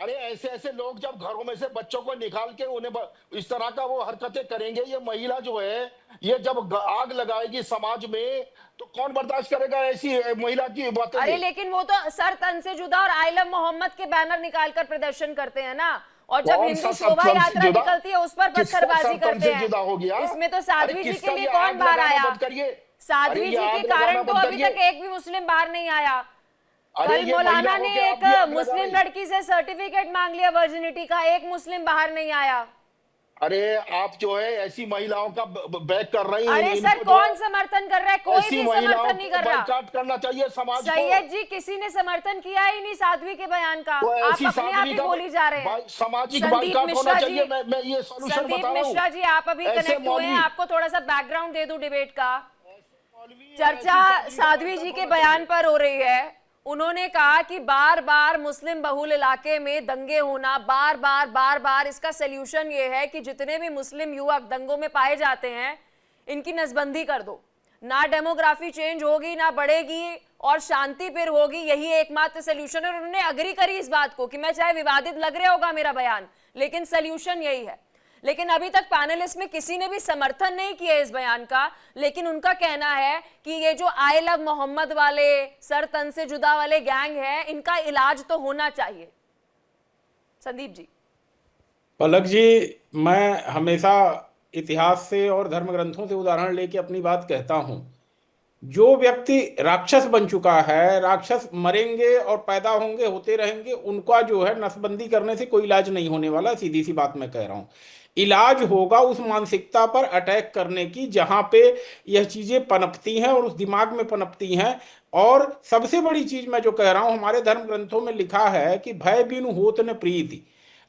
अरे ऐसे ऐसे लोग जब घरों में से बच्चों को निकाल के उन्हें इस तरह का वो हरकतें करेंगे, ये महिला जो है ये जब आग लगाएगी समाज में, तो कौन बर्दाश्त करेगा ऐसी महिला की बातें? अरे लेकिन वो तो सर तन से जुदा और आई लव मोहम्मद के बैनर निकालकर प्रदर्शन करते हैं ना, और जब कौन हिंदू सा शोभा सर तन से यात्रा जुदा? निकलती है उस पर किसका पत्थरबाजी सर तन करते से जुदा हो गया? हैं। इसमें तो साध्वी अरे जी किसका के लिए ये कौन आग बाहर लगाना आया? बंद करिए। साध्वी अरे जी ये के आग कारण लगाना तो बंद अभी करिए। तक एक भी मुस्लिम बाहर नहीं आया। अरे कल ये मौलाना महिला ने होके एक आप भी आग लगा मुस्लिम रही। लड़की से सर्टिफिकेट मांग लिया वर्जिनिटी का, एक मुस्लिम बाहर नहीं आया। अरे आप जो है ऐसी महिलाओं का बैक कर रही हैं। अरे इनको सर जो कौन है, समर्थन कर रहा है? कोई ऐसी भी महिलाओं समर्थन नहीं को कर रहा। बाइकआउट करना चाहिए समाज को। सैयद जी किसी ने समर्थन किया ही नहीं साध्वी के बयान का, तो आप ऐसी अपने आप साध्वी ही का बोली जा रहे हैं। सामाजिक संदीप बाइकआउट होना मिश्रा चाहिए। जी, मैं ये सॉल्यूशन संदीप बता रहा हूँ। मिश्रा जी आप अभी ऐसे कनेक्ट हुए हैं, मौलवी- आपको थोड़ा सा बैकग्राउंड दे दूं डिबेट का। चर्चा साध्वी जी के बयान पर हो रही है। उन्होंने कहा कि बार बार मुस्लिम बहुल इलाके में दंगे होना, बार बार इसका सल्यूशन ये है कि जितने भी मुस्लिम युवक दंगों में पाए जाते हैं इनकी नसबंदी कर दो, ना डेमोग्राफी चेंज होगी ना बढ़ेगी और शांति फिर होगी, यही एकमात्र सल्यूशन है। और उन्होंने अग्री करी इस बात को कि मैं चाहे विवादित लग रहा होगा मेरा बयान, लेकिन सल्यूशन यही है। लेकिन अभी तक पैनलिस्ट में किसी ने भी समर्थन नहीं किया इस बयान का, लेकिन उनका कहना है कि ये जो आई लव मोहम्मद वाले सर तन से जुदा वाले गैंग है, इनका इलाज तो होना चाहिए। संदीप जी। पलक जी, मैं हमेशा इतिहास से और धर्म ग्रंथों से उदाहरण लेके अपनी बात कहता हूं। जो व्यक्ति राक्षस बन चुका है, राक्षस मरेंगे और पैदा होंगे, होते रहेंगे, उनका जो है नसबंदी करने से कोई इलाज नहीं होने वाला। सीधी सी बात मैं कह रहा हूं, इलाज होगा उस मानसिकता पर अटैक करने की जहां पे यह चीजें पनपती हैं और उस दिमाग में पनपती हैं। और सबसे बड़ी चीज मैं जो कह रहा हूं, हमारे धर्म ग्रंथों में लिखा है कि भय बिनु होत न प्रीति।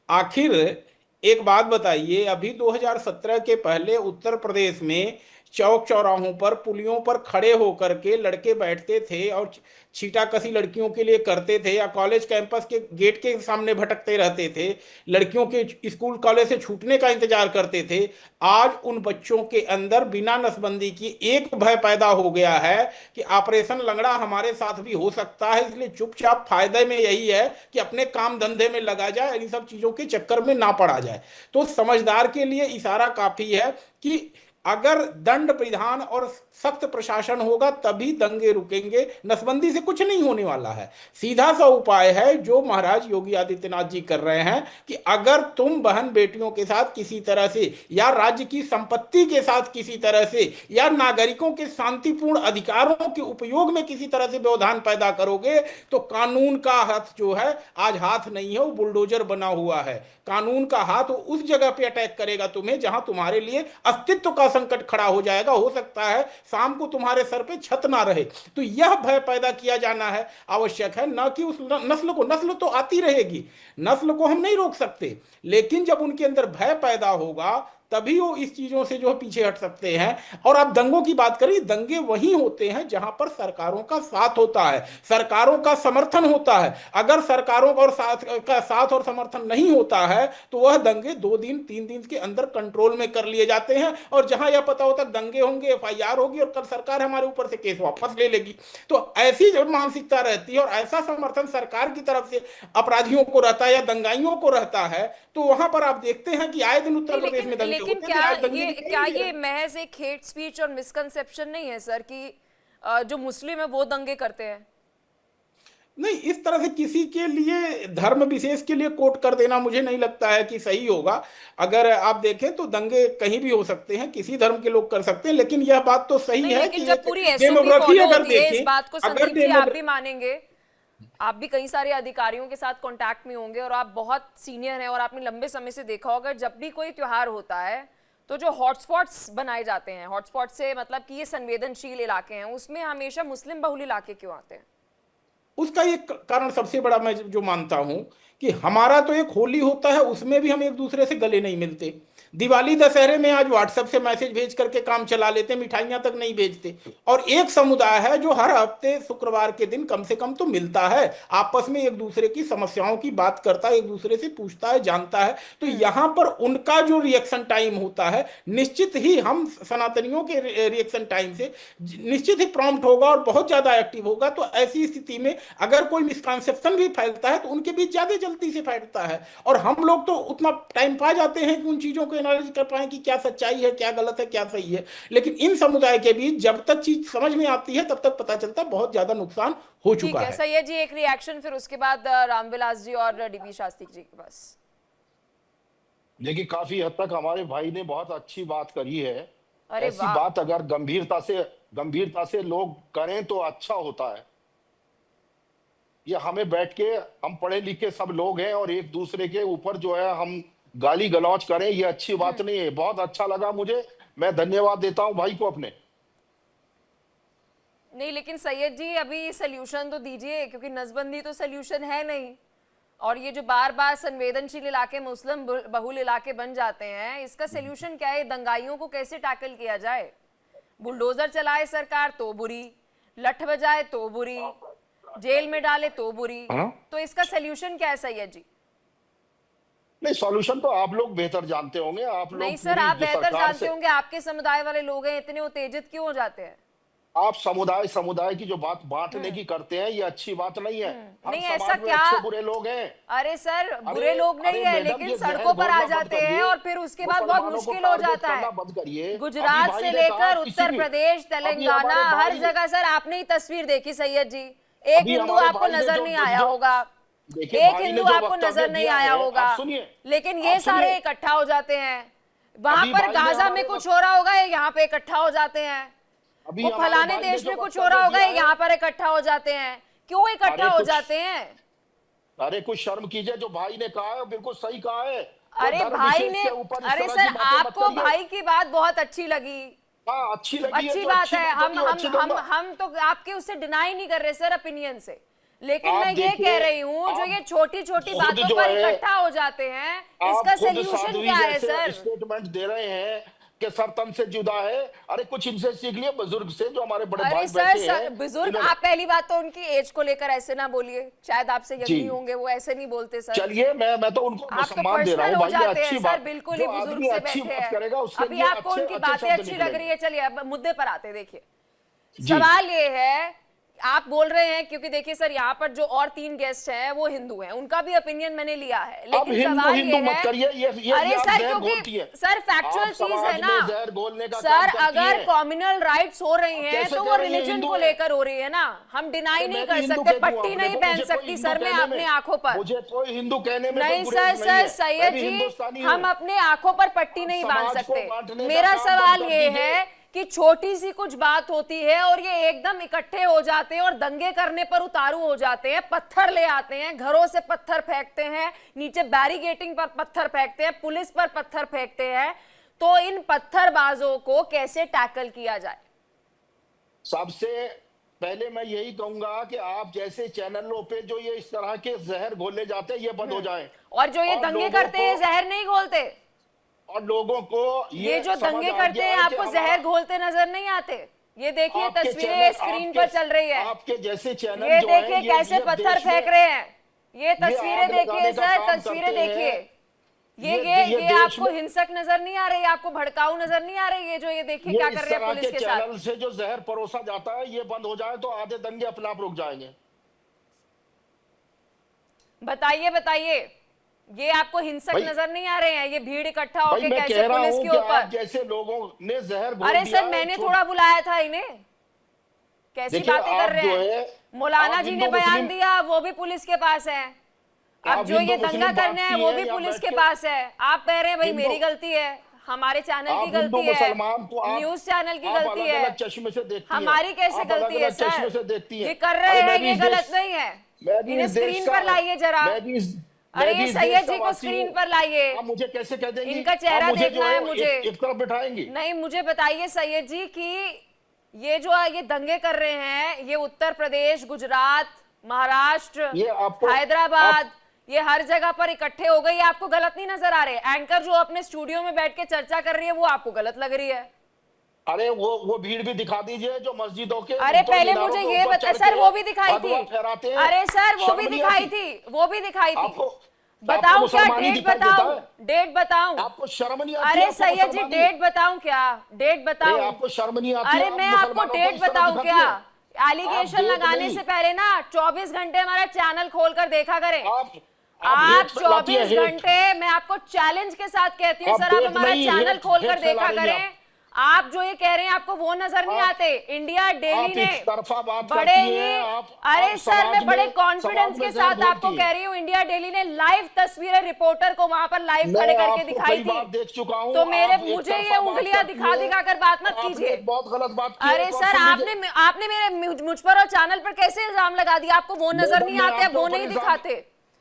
आखिर एक बात बताइए, अभी 2017 के पहले उत्तर प्रदेश में चौक चौराहों पर, पुलियों पर खड़े होकर के लड़के बैठते थे और छीटाकसी लड़कियों के लिए करते थे, या कॉलेज कैंपस के गेट के सामने भटकते रहते थे, लड़कियों के स्कूल कॉलेज से छूटने का इंतजार करते थे। आज उन बच्चों के अंदर बिना नसबंदी की एक भय पैदा हो गया है कि ऑपरेशन लंगड़ा हमारे साथ भी हो सकता है, इसलिए चुपचाप फायदे में यही है कि अपने काम धंधे में लगा जाए, इन सब चीजों के चक्कर में ना पड़ा जाए। तो समझदार के लिए इशारा काफी है कि अगर दंड विधान और सख्त प्रशासन होगा तभी दंगे रुकेंगे। नसबंदी से कुछ नहीं होने वाला है। सीधा सा उपाय है जो महाराज योगी आदित्यनाथ जी कर रहे हैं कि अगर तुम बहन बेटियों के साथ किसी तरह से या राज्य की संपत्ति के साथ किसी तरह से या नागरिकों के शांतिपूर्ण अधिकारों के उपयोग में किसी तरह से व्यवधान पैदा करोगे तो कानून का हाथ जो है आज हाथ नहीं है, वो बुलडोजर बना हुआ है। कानून का हाथ वो उस जगह पे अटैक करेगा तुम्हें जहां तुम्हारे लिए अस्तित्व का संकट खड़ा हो जाएगा। हो सकता है शाम को तुम्हारे सर पे छत ना रहे। तो यह भय पैदा किया जाना है आवश्यक है, न कि उस नस्ल को। नस्ल तो आती रहेगी, नस्ल को हम नहीं रोक सकते, लेकिन जब उनके अंदर भय पैदा होगा तभी वो इस चीजों से जो है पीछे हट सकते हैं। और आप दंगों की बात करिए, दंगे वही होते हैं जहां पर सरकारों का साथ होता है, सरकारों का समर्थन होता है। अगर सरकारों का साथ और समर्थन नहीं होता है तो वह दंगे 2 दिन 3 दिन के अंदर कंट्रोल में कर लिए जाते हैं। और जहां यह पता होता है दंगे होंगे, FIR होगी और कल सरकार हमारे ऊपर से केस वापस ले लेगी। तो ऐसी जब मानसिकता रहती है और ऐसा समर्थन सरकार की तरफ से अपराधियों को रहता है या दंगाइयों को रहता है, तो वहां पर आप देखते हैं कि आए दिन उत्तर प्रदेश में दंगे लेकिन होते हैं। क्या ये महज एक हेट स्पीच और मिसकंसेप्शन नहीं है सर कि जो मुस्लिम है वो दंगे करते हैं? नहीं, इस तरह से किसी के लिए धर्म विशेष के लिए कोट कर देना मुझे नहीं लगता है कि सही होगा। अगर आप देखें तो दंगे कहीं भी हो सकते हैं, किसी धर्म के लोग कर सकते हैं, लेकिन यह बात तो सही है कि जब पूरी डेमोग्राफी अगर देखें, देखें, इस बात को संदीप जी आप भी मानेंगे, आप भी कई सारे अधिकारियों के साथ कांटेक्ट में होंगे और आप बहुत सीनियर हैं और आपने लंबे समय से देखा होगा जब भी कोई त्योहार होता है तो जो हॉटस्पॉट्स बनाए जाते हैं, हॉटस्पॉट से मतलब कि ये संवेदनशील इलाके हैं, उसमें हमेशा मुस्लिम बहुल इलाके क्यों आते हैं? उसका एक कारण सबसे बड़ा मैं जो मानता हूं कि हमारा तो एक होली होता है, उसमें भी हम एक दूसरे से गले नहीं मिलते। दिवाली दशहरे में आज व्हाट्सएप से मैसेज भेज करके काम चला लेते, मिठाइयां तक नहीं भेजते। और एक समुदाय है जो हर हफ्ते शुक्रवार के दिन कम से कम तो मिलता है, आपस में एक दूसरे की समस्याओं की बात करता है, एक दूसरे से पूछता है, जानता है। तो यहाँ पर उनका जो रिएक्शन टाइम होता है निश्चित ही हम सनातनियों के रिएक्शन टाइम से निश्चित ही प्रॉम्प्ट होगा और बहुत ज्यादा एक्टिव होगा। तो ऐसी स्थिति में अगर कोई मिसकंसेप्शन भी फैलता है तो उनके बीच ज्यादा जल्दी से फैलता है और हम लोग तो उतना टाइम पा जाते हैं कि उन चीजों को एनालिसिस कर पाए कि क्या सच्चाई है, क्या गलत है, क्या सही है। लेकिन इन समुदाय के बीच जब तक चीज समझ में आती है तब तक पता चलता है बहुत ज्यादा नुकसान हो चुका है। सैयद जी एक रिएक्शन, फिर उसके बाद रामविलास जी और डीबी शास्त्री जी के पास। देखिए काफी हद तक हमारे भाई ने बहुत अच्छी बात करी है। ऐसी वाह। बात अगर गंभीरता से लोग करें तो अच्छा होता है। ये हमें बैठ के, हम पढ़े लिखे सब लोग हैं और एक दूसरे के ऊपर जो है हम गाली गलौज करें, ये अच्छी बात नहीं है। बहुत अच्छा लगा मुझे, मैं धन्यवाद देता हूं भाई को अपने। नहीं लेकिन सैयद जी अभी सल्यूशन तो दीजिए, क्योंकि नसबंदी तो सल्यूशन है नहीं, और ये जो बार बार संवेदनशील इलाके मुस्लिम बहुल इलाके बन जाते हैं, इसका सल्यूशन क्या है? दंगाइयों को कैसे टैकल किया जाए? बुलडोजर चलाए सरकार तो बुरी, लठ बजाए तो बुरी, जेल में डाले तो बुरी, तो इसका सल्यूशन क्या है सैयद जी? नहीं, सॉल्यूशन तो आप लोग बेहतर जानते होंगे। आप लोग नहीं सर, आप बेहतर जानते होंगे, आपके समुदाय वाले लोग हैं, इतने उत्तेजित क्यों हो जाते हैं? आप समुदाय की जो बात बांटने की करते हैं, ये अच्छी बात नहीं है। नहीं ऐसा क्या, अच्छे बुरे लोग हैं। अरे सर बुरे लोग नहीं है, लेकिन सड़कों पर आ जाते हैं और फिर उसके बाद बहुत मुश्किल हो जाता है। गुजरात से लेकर उत्तर प्रदेश, तेलंगाना, हर जगह सर आपने ही तस्वीर देखी सैयद जी, एक हिंदू आपको नजर नहीं आया होगा, एक हिंदू आपको नजर नहीं आया होगा, लेकिन ये सारे इकट्ठा हो जाते हैं। वहां पर गाजा में कुछ हो रहा होगा, यहाँ पे इकट्ठा हो जाते हैं। वो फलाने देश में कुछ हो रहा होगा, यहाँ पर इकट्ठा हो जाते हैं। क्यों इकट्ठा हो जाते हैं? अरे कुछ शर्म कीजिए, जो भाई ने कहा है बिल्कुल सही कहा है। अरे भाई ने, अरे सर आपको भाई की बात बहुत अच्छी लगी। हाँ अच्छी लगी, अच्छी बात है। हम तो आपके उससे डिनाई नहीं कर रहे सर ओपिनियन से, लेकिन मैं ये कह रही हूँ जो ये छोटी छोटी बातों पर इकट्ठा हो जाते हैं, इसका सलूशन क्या है सर? स्टेटमेंट दे रहे हैं कि सर तन से जुदा है। अरे कुछ इनसे सीख लिए, बुजुर्ग से, जो हमारे बड़े भाई बैठे हैं। बुजुर्ग, आप पहली बात तो उनकी एज को लेकर ऐसे ना बोलिए, शायद आपसे यंग होंगे, वो ऐसे नहीं बोलते सर। चलिए मैं तो उनको सम्मान दे रहा हूँ भाई, अच्छी बात, बिल्कुल ही बुजुर्ग से बैठे हैं। अभी आपको उनकी बातें अच्छी लग रही है, चलिए अब मुद्दे पर आते। देखिए सवाल ये है, आप बोल रहे हैं क्योंकि देखिए सर यहाँ पर जो और 3 गेस्ट हैं वो हिंदू हैं, उनका भी ओपिनियन मैंने लिया है, लेकिन सवाल ये है, अरे सर क्योंकि सर फैक्चुअल चीज है ना सर, अगर कॉम्युनल राइट्स हो रही हैं तो वो रिलीजन को लेकर हो रही है ना, हम डिनाई नहीं कर सकते, पट्टी नहीं पहन सकती सर मैं अपनी आंखों पर, मुझे कोई हिंदू कहने में नहीं सर सैयद जी हम अपने आंखों पर पट्टी नहीं बांध सकते। मेरा सवाल ये है कि छोटी सी कुछ बात होती है और ये एकदम इकट्ठे हो जाते हैं और दंगे करने पर उतारू हो जाते हैं, पत्थर ले आते हैं, घरों से पत्थर फेंकते हैं, नीचे बैरिगेटिंग पर पत्थर फेंकते हैं, पुलिस पर पत्थर फेंकते हैं, तो इन पत्थरबाजों को कैसे टैकल किया जाए? सबसे पहले मैं यही कहूंगा कि आप जैसे चैनलों पे जो ये इस तरह के जहर घोले जाते हैं ये बंद हो जाए, और जो ये दंगे करते हैं जहर नहीं घोलते, और लोगों को ये जो दंगे करते हैं आपको जहर घोलते नजर नहीं आते? ये देखिए तस्वीरें स्क्रीन पर चल रही है, आपके जैसे चैनल ये देखिए कैसे पत्थर फेंक रहे हैं, ये तस्वीरें देखिए सर, तस्वीरें देखिए, ये आपको हिंसक नजर नहीं आ रही, आपको भड़काऊ नजर नहीं आ रही? ये जो ये देखिए क्या कर रहे हैं पुलिस के साथ। चैनल से जो जहर परोसा जाता है ये बंद हो जाए तो आधे दंगे अपने आप रुक जाएंगे। बताइए बताइए, ये आपको हिंसक नजर नहीं आ रहे हैं? ये भीड़ इकट्ठा होकर कैसे पुलिस के ऊपर, जैसे लोगों ने जहर घोल अरे सर मैंने थोड़ा बुलाया था इन्हें, कैसी बातें कर रहे हैं? मौलाना जी ने बयान दिया, वो भी पुलिस के पास है, अब जो ये दंगा करने हैं वो भी पुलिस के पास है, आप कह रहे हैं भाई मेरी गलती है, हमारे चैनल की गलती है, न्यूज चैनल की गलती है, चश्मे से देखती हमारी कैसे गलती है सर? ये कर रहे हैं ये गलत नहीं है, इन्हें स्क्रीन पर लाइए जरा, अरे ये सैयद जी को स्क्रीन पर लाइए, मुझे कैसे कह देंगे? इनका चेहरा देखना है मुझे, एक तरफ बिठाएंगे? नहीं मुझे बताइए सैयद जी कि ये जो ये दंगे कर रहे हैं ये उत्तर प्रदेश, गुजरात, महाराष्ट्र, हैदराबाद, ये हर जगह पर इकट्ठे हो गए, आपको गलत नहीं नजर आ रहे? एंकर जो अपने स्टूडियो में बैठ के चर्चा कर रही है वो आपको गलत लग रही है? अरे वो भीड़ भी दिखा दीजिए जो मस्जिदों के, अरे पहले मुझे ये बता सर, वो भी दिखाई थी, अरे सर वो भी दिखाई थी, वो भी दिखाई थी, बताऊं क्या? डेट बताऊं? डेट बताऊं? आपको शर्म नहीं आती? अरे सैयद जी डेट बताऊं क्या? डेट बताऊं? आपको शर्म नहीं आती? अरे मैं आपको डेट बताऊं क्या? एलिगेशन लगाने से पहले ना 24 घंटे हमारा चैनल खोलकर देखा करें, आप 24 घंटे, मैं आपको चैलेंज के साथ कहती हूँ सर, आप हमारा चैनल खोलकर देखा करें, आप जो ये कह रहे हैं आपको वो नजर नहीं आते? इंडिया डेली ने बड़े ही, अरे सर मैं बड़े कॉन्फिडेंस के साथ आपको कह रही हूँ, इंडिया डेली ने लाइव तस्वीरें रिपोर्टर को वहां पर लाइव खड़े करके दिखाई थी, तो मुझे ये उंगलियां दिखा कर बात मत कीजिए, बहुत गलत बात। अरे सर आपने मेरे मुझ पर और चैनल पर कैसे इल्जाम लगा दिया? आपको वो नजर नहीं आते, वो नहीं दिखाते?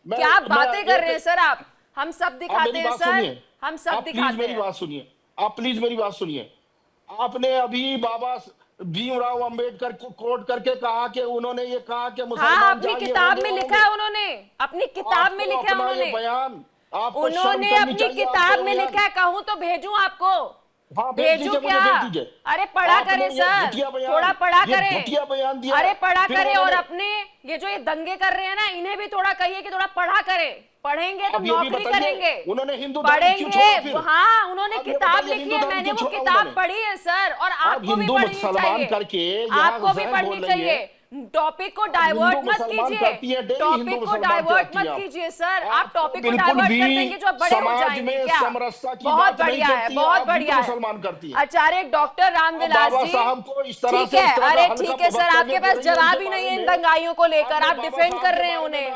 क्या बातें कर रहे हैं सर आप? हम सब दिखाते हैं सर, हम सब दिखाते हैं। मेरी बात सुनिए, आप प्लीज मेरी बात सुनिए। आपने अभी बाबा भीमराव अंबेडकर को कोट करके कहा कि उन्होंने ये कहा कि मुसलमान अपनी किताब में लिखा है, उन्होंने अपनी किताब में लिखा है, उन्होंने बयान उन्होंने अपनी किताब में लिखा है, कहूँ तो भेजूं आपको? भेजू क्या? अरे पढ़ा करें सर, थोड़ा पढ़ा करें, अरे पढ़ा करें, और अपने ये जो ये दंगे कर रहे हैं ना इन्हें भी थोड़ा कहिए कि थोड़ा पढ़ा करें, पढ़ेंगे तो नौकरी करेंगे, उन्होंने हिंदू पढ़ेंगे, हाँ उन्होंने किताब लिखी है, मैंने वो किताब पढ़ी है सर, और आपको भी पढ़नी चाहिए, आपको भी पढ़नी चाहिए। टॉपिक को डाइवर्ट मत कीजिए, टॉपिक को डाइवर्ट मत कीजिए सर, आप टॉपिक को डाइवर्ट कर देंगे जो बड़े हो जाएंगे क्या? बहुत बढ़िया है, बहुत बढ़िया है। आचार्य डॉक्टर रामविलास जी, ठीक है, अरे ठीक है सर, आपके पास जवाब ही नहीं है इन दंगाइयों को लेकर, आप डिफेंड कर रहे हैं उन्हें,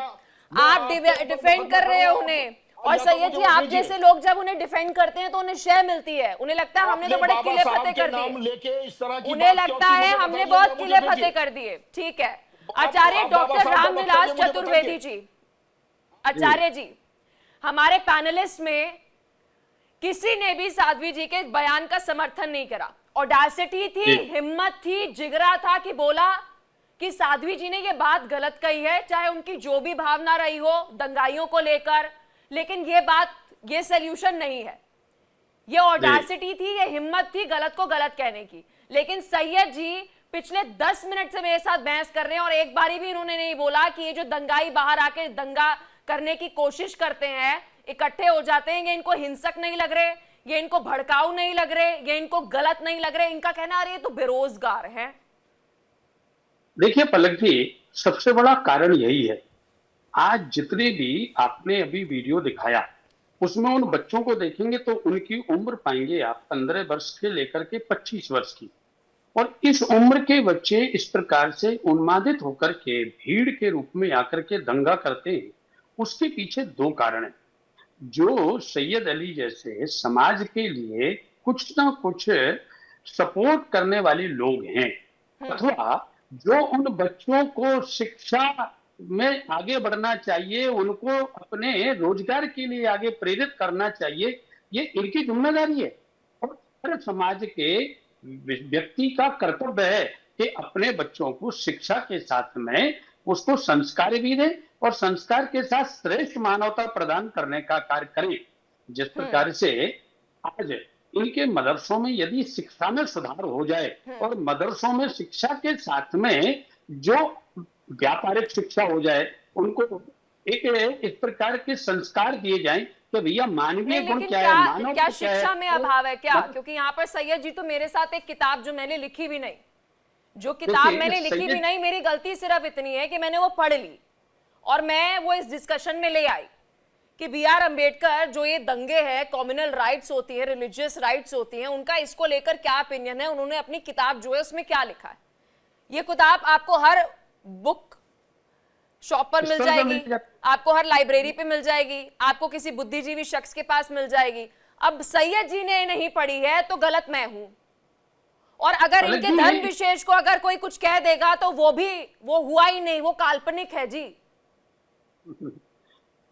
आप डिफेंड कर रहे हैं उन्हें, और सैयद जी आप जैसे लोग जब उन्हें डिफेंड करते हैं तो उन्हें शय मिलती है, उन्हें लगता है हमने तो बड़े किले फतेह कर दिए, उन्हें लगता है हमने बहुत किले फतेह कर दिए, ठीक है। आचार्य डॉक्टर रामविलास चतुर्वेदी जी, आचार्य जी, हमारे पैनलिस्ट में किसी ने भी साध्वी जी के बयान का समर्थन नहीं करा, ऑडेसिटी थी, हिम्मत थी, जिगरा था कि बोला कि साध्वी जी ने ये बात गलत कही है, चाहे उनकी जो भी भावना रही हो दंगाइयों को लेकर, लेकिन ये बात, ये सॉल्यूशन नहीं है। ये ऑडेसिटी थी, ये हिम्मत थी गलत को गलत कहने की, लेकिन सैयद जी पिछले 10 मिनट से मेरे साथ बहस कर रहे हैं और एक बारी भी इन्होंने नहीं बोला कि ये जो दंगाई बाहर आके दंगा करने की कोशिश करते हैं, इकट्ठे हो जाते हैं, ये इनको हिंसक नहीं लग रहे, ये इनको भड़काऊ नहीं लग रहे, ये इनको गलत नहीं लग रहे, इनका कहना अरे ये तो बेरोजगार हैं। देखिए पलक जी, सबसे बड़ा कारण यही है। आज जितने भी आपने अभी वीडियो दिखाया, उसमें उन बच्चों को देखेंगे तो उनकी उम्र पाएंगे आप 15 वर्ष के लेकर के 25 वर्ष की। और इस उम्र के बच्चे इस प्रकार से उन्मादित होकर के भीड़ के रूप में आकर के दंगा करते हैं, उसके पीछे दो कारण हैं। जो सैयद अली जैसे समाज के लिए कुछ ना कुछ सपोर्ट करने वाले लोग हैं, अथवा जो उन बच्चों को शिक्षा में आगे बढ़ना चाहिए, उनको अपने रोजगार के लिए आगे प्रेरित करना चाहिए, ये इनकी जिम्मेदारी है। और हर समाज के व्यक्ति का कर्तव्य है कि अपने बच्चों को शिक्षा के साथ में उसको संस्कार भी दें और संस्कार के साथ श्रेष्ठ मानवता प्रदान करने का कार्य करें। जिस प्रकार से आज इनके मदरसों में यदि शिक्षा में सुधार हो जाए और मदरसों में शिक्षा के साथ में जो व्यापारिक शिक्षा हो जाए, उनको एक इस प्रकार के संस्कार दिए जाएं कि भैया मानवीय गुण लेकिन क्या क्या है, मानव क्या क्या है। शिक्षा में अभाव है क्या? मतलब- क्योंकि यहाँ पर सैयद जी तो मेरे साथ एक किताब जो मैंने लिखी भी नहीं, जो किताब देखिए, मैंने लिखी भी सैयद- नहीं, मेरी गलती सिर्फ इतनी है कि मैंने वो पढ़ ली और मैं वो इस डिस्कशन में ले आई कि बी आर अम्बेडकर जो ये दंगे हैं, कम्युनल राइट्स होती है, रिलीजियस राइट्स होती हैं, उनका इसको लेकर क्या ओपिनियन है, उन्होंने अपनी किताब जो है उसमें क्या लिखा है। ये किताब आपको हर बुक शॉप पर मिल जाएगी, आपको हर लाइब्रेरी पे मिल जाएगी, आपको किसी बुद्धिजीवी शख्स के पास मिल जाएगी। अब सैयद जी ने नहीं पढ़ी है तो गलत मैं हूं, और अगर इनके धर्म विशेष को अगर कोई कुछ कह देगा तो वो हुआ ही नहीं, वो काल्पनिक है जी।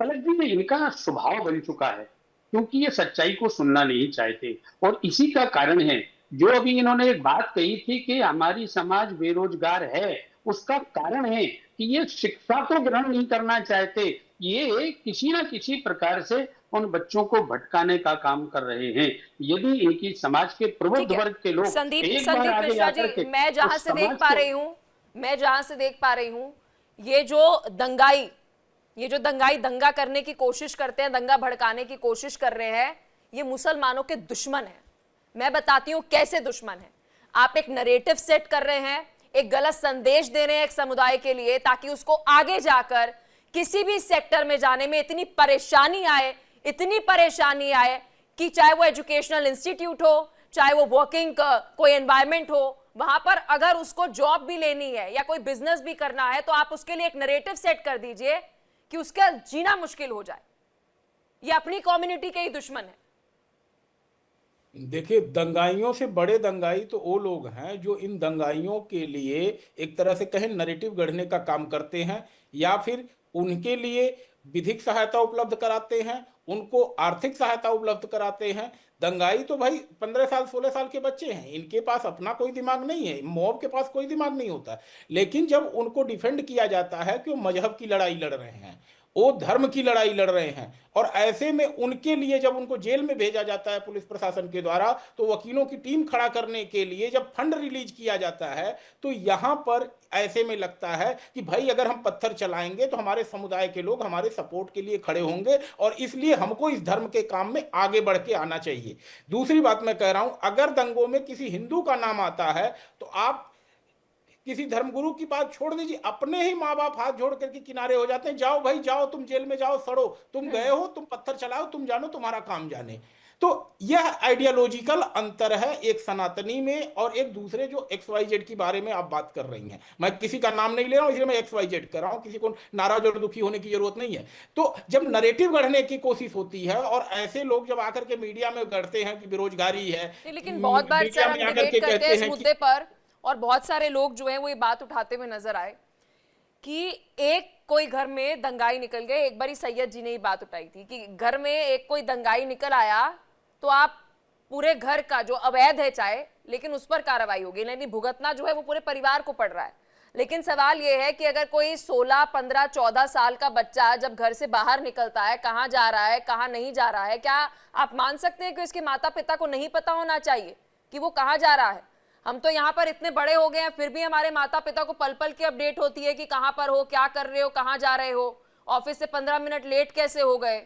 पलक जी, इनका स्वभाव बन चुका है क्योंकि ये सच्चाई को सुनना नहीं चाहते। और इसी का कारण है जो अभी इन्होंने एक बात कही थी कि हमारी समाज बेरोजगार है, उसका कारण है कि ये शिक्षा को ग्रहण नहीं करना चाहते। ये किसी ना किसी प्रकार से उन बच्चों को भटकाने का काम कर रहे हैं। यदि इनकी समाज के प्रबुद्ध वर्ग के लोग संदीप एक बार आगे मिश्रा आकर जी, के मैं जहां उस से देख समाज पा को- रही हूं, ये जो दंगा करने की कोशिश करते हैं, दंगा भड़काने की कोशिश कर रहे हैं, ये मुसलमानों के दुश्मन है। मैं बताती हूं कैसे दुश्मन है। आप एक नरेटिव सेट कर रहे हैं, एक गलत संदेश दे रहे हैं एक समुदाय के लिए, ताकि उसको आगे जाकर किसी भी सेक्टर में जाने में इतनी परेशानी आए कि चाहे वो एजुकेशनल इंस्टीट्यूट हो, चाहे वो वर्किंग कोई एनवायरमेंट हो, वहां पर अगर उसको जॉब भी लेनी है या कोई बिजनेस भी करना है तो आप उसके लिए एक नरेटिव सेट कर दीजिए कि उसका जीना मुश्किल हो जाए। ये अपनी कम्युनिटी के ही दुश्मन है। देखिए, दंगाइयों से बड़े दंगाई तो वो लोग हैं जो इन दंगाइयों के लिए एक तरह से कहें नैरेटिव गढ़ने का काम करते हैं, या फिर उनके लिए विधिक सहायता उपलब्ध कराते हैं, उनको आर्थिक सहायता उपलब्ध कराते हैं। दंगाई तो भाई 15 साल 16 साल के बच्चे हैं, इनके पास अपना कोई दिमाग नहीं है, मॉब के पास कोई दिमाग नहीं होता। लेकिन जब उनको डिफेंड किया जाता है कि वो मजहब की लड़ाई लड़ रहे हैं, वो धर्म की लड़ाई लड़ रहे हैं, और ऐसे में उनके लिए जब उनको जेल में भेजा जाता है पुलिस प्रशासन के द्वारा, तो वकीलों की टीम खड़ा करने के लिए जब फंड रिलीज किया जाता है, तो यहां पर ऐसे में लगता है कि भाई अगर हम पत्थर चलाएंगे तो हमारे समुदाय के लोग हमारे सपोर्ट के लिए खड़े होंगे, और इसलिए हमको इस धर्म के काम में आगे बढ़ के आना चाहिए। दूसरी बात मैं कह रहा हूं, अगर दंगों में किसी हिंदू का नाम आता है तो आप किसी धर्मगुरु की बात छोड़ दीजिए, अपने ही माँ बाप हाथ जोड़ करके किनारे हो जाते हैं, जाओ भाई जाओ, तुम जेल में जाओ, सड़ो, तुम गए हो, तुम पत्थर चलाओ, तुम जानो, तुम्हारा काम जाने। तो यह आइडियोलॉजिकल अंतर है एक सनातनी में और एक दूसरे जो XYZ के बारे में आप बात कर रही हैं। मैं किसी का नाम नहीं ले रहा हूं, इसलिए मैं XYZ कर रहा हूं, किसी को नाराज और दुखी होने की जरूरत नहीं है। तो जब नरेटिव गढ़ने की कोशिश होती है और ऐसे लोग जब आकर के मीडिया में गढ़ते हैं कि बेरोजगारी है, लेकिन बहुत बार मीडिया सर में हम आकर डिबेट के करते हैं कहते इस हैं मुद्दे पर, और बहुत सारे लोग जो हैं वो ये बात उठाते हुए नजर आए कि एक कोई घर में दंगाई निकल गए। एक बारी सैयद जी ने ये बात उठाई थी कि घर में एक कोई दंगाई निकल आया तो आप पूरे घर का जो अवैध है चाहे, लेकिन उस पर कार्रवाई होगी, यानी भुगतना जो है वो पूरे परिवार को पड़ रहा है। लेकिन सवाल ये है कि अगर कोई 16, 15, 14 साल का बच्चा जब घर से बाहर निकलता है, कहाँ जा रहा है कहाँ नहीं जा रहा है, क्या आप मान सकते हैं कि उसके माता पिता को नहीं पता होना चाहिए कि वो कहाँ जा रहा है? हम तो यहाँ पर इतने बड़े हो गए हैं, फिर भी हमारे माता पिता को पल पल की अपडेट होती है कि कहाँ पर हो, क्या कर रहे हो, कहाँ जा रहे हो, ऑफिस से 15 मिनट लेट कैसे हो गए।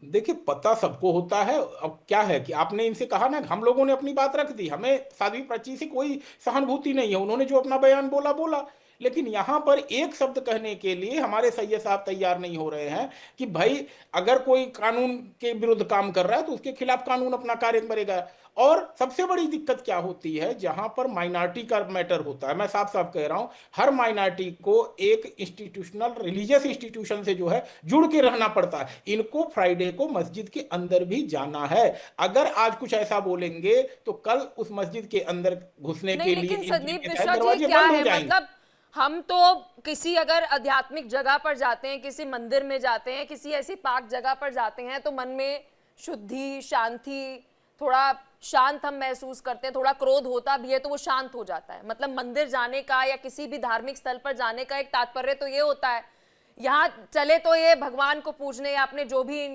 देखिए, पता सबको होता है। अब क्या है कि आपने इनसे कहा ना, हम लोगों ने अपनी बात रख दी, हमें साध्वी प्राची से कोई सहानुभूति नहीं है, उन्होंने जो अपना बयान बोला बोला। लेकिन यहां पर एक शब्द कहने के लिए हमारे सैयद साहब तैयार नहीं हो रहे हैं कि भाई अगर कोई कानून के विरुद्ध काम कर रहा है तो उसके खिलाफ कानून अपना कार्य करेगा। और सबसे बड़ी दिक्कत क्या होती है, जहां पर माइनॉरिटी का मैटर होता है, मैं साफ साफ कह रहा हूं, हर माइनॉरिटी को एक इंस्टीट्यूशनल रिलीजियस इंस्टीट्यूशन से जो है जुड़ के रहना पड़ता है। इनको फ्राइडे को मस्जिद के अंदर भी जाना है। अगर आज कुछ ऐसा बोलेंगे तो कल उस मस्जिद के अंदर घुसने के नहीं, लिए लेकिन संदीप मिश्रा जी दरवाजे क्या बंद हो है, जाएंगे। मतलब हम तो किसी अगर आध्यात्मिक जगह पर जाते हैं, किसी मंदिर में जाते हैं, किसी ऐसी पाक जगह पर जाते हैं तो मन में शुद्धि, शांति, थोड़ा शांत हम महसूस करते हैं, थोड़ा क्रोध होता भी है तो वो शांत हो जाता है। मतलब मंदिर जाने का या किसी भी धार्मिक स्थल पर जाने का एक तात्पर्य तो ये होता है, यहाँ चले तो ये भगवान को पूजने या अपने जो भी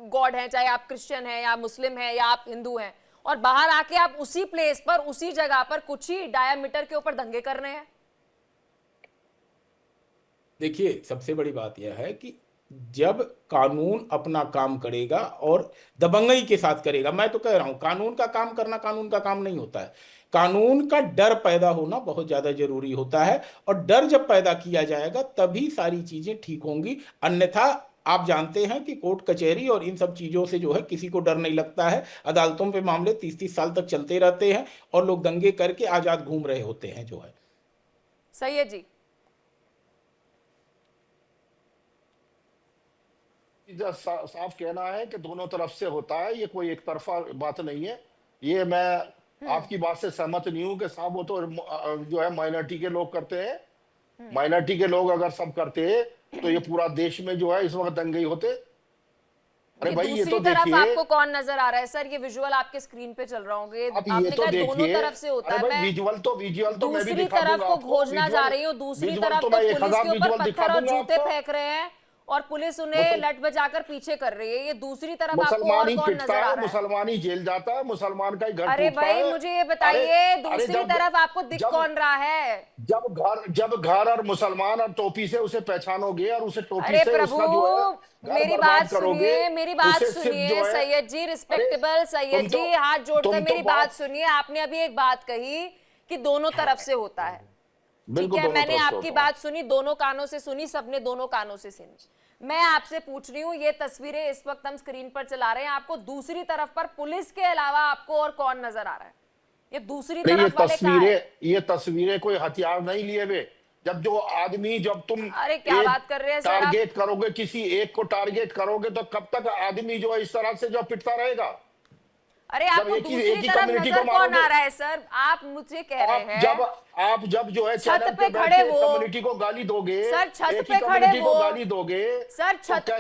गॉड हैं, चाहे आप क्रिश्चियन हैं या मुस्लिम हैं या आप हिंदू हैं, और बाहर आके आप उसी प्लेस पर, उसी जगह पर कुछ ही डायामीटर के ऊपर दंगे कर रहे हैं। देखिए, सबसे बड़ी बात यह है कि जब कानून अपना काम करेगा और दबंगई के साथ करेगा, मैं तो कह रहा हूं कानून का काम करना कानून का काम नहीं होता है, कानून का डर पैदा होना बहुत ज्यादा जरूरी होता है। और डर जब पैदा किया जाएगा तभी सारी चीजें ठीक होंगी। अन्यथा आप जानते हैं कि कोर्ट कचहरी और इन सब चीजों से जो है किसी को डर नहीं लगता है। अदालतों पे मामले 30-30 साल तक चलते रहते हैं और लोग दंगे करके आजाद घूम रहे होते हैं जो है। सैयद जी, साफ कहना है कि दोनों तरफ से होता है, ये कोई एक तरफा बात नहीं है। ये मैं आपकी बात से सहमत नहीं हूं कि साहब वो तो जो है माइनॉरिटी के लोग करते हैं। माइनॉरिटी के लोग अगर सब करते तो ये पूरा देश में जो है इस वक्त दंगे होते। अरे भाई ये तो देखिए, आपको कौन नजर आ रहा है सर? ये विजुअल आपके स्क्रीन पे चल रहा होंगे, आपने कहा दोनों तरफ से होता है। मैं विजुअल तो मैं भी दूसरी तरफ को खोजना जा रही हूँ, दूसरी तरफ तो पुलिस के ऊपर पत्थर और जूते फेंक रहे हैं और पुलिस उन्हें लट बजाकर पीछे कर रही है। ये दूसरी तरफ आपको और कौन नजर आ रहा है? मुसलमान ही जेल जाता है, मुसलमान का ही घर। अरे भाई मुझे ये बताइए, दूसरी तरफ आपको दिख कौन रहा है? जब घर और मुसलमान और टोपी से उसे पहचानोगे और उसे टोपी अरे से प्रभु, उसका जो है मेरी बात सुनिए, मेरी बात सुनिए सैयद जी, रिस्पेक्टेबल सैयद जी, हाथ जोड़कर मेरी बात सुनिए। आपने अभी एक बात कही कि दोनों तरफ से होता है, ठीक है, मैंने आपकी बात सुनी, दोनों कानों से सुनी, सबने दोनों कानों से सुनी। मैं आपसे पूछ रही हूँ, ये तस्वीरें इस वक्त हम स्क्रीन पर चला रहे हैं, आपको दूसरी तरफ पर पुलिस के अलावा आपको और कौन नजर आ रहा है? ये दूसरी तरफ वाले क्या है? ये तस्वीरें कोई हथियार नहीं लिए हुए। जब जो आदमी, जब तुम अरे क्या बात कर रहे हैं सर, टारगेट करोगे, किसी एक को टारगेट करोगे तो कब तक आदमी जो है इस तरह से जो पिटता रहेगा? अरे आपको दूसरी तरफ नजर कौन आ रहा है सर? आप मुझे कह रहे हैं जब जो है छत पे खड़े वो कम्युनिटी को गाली दोगे, सर, छत पे खड़े वो गाली दोगे सर, छत,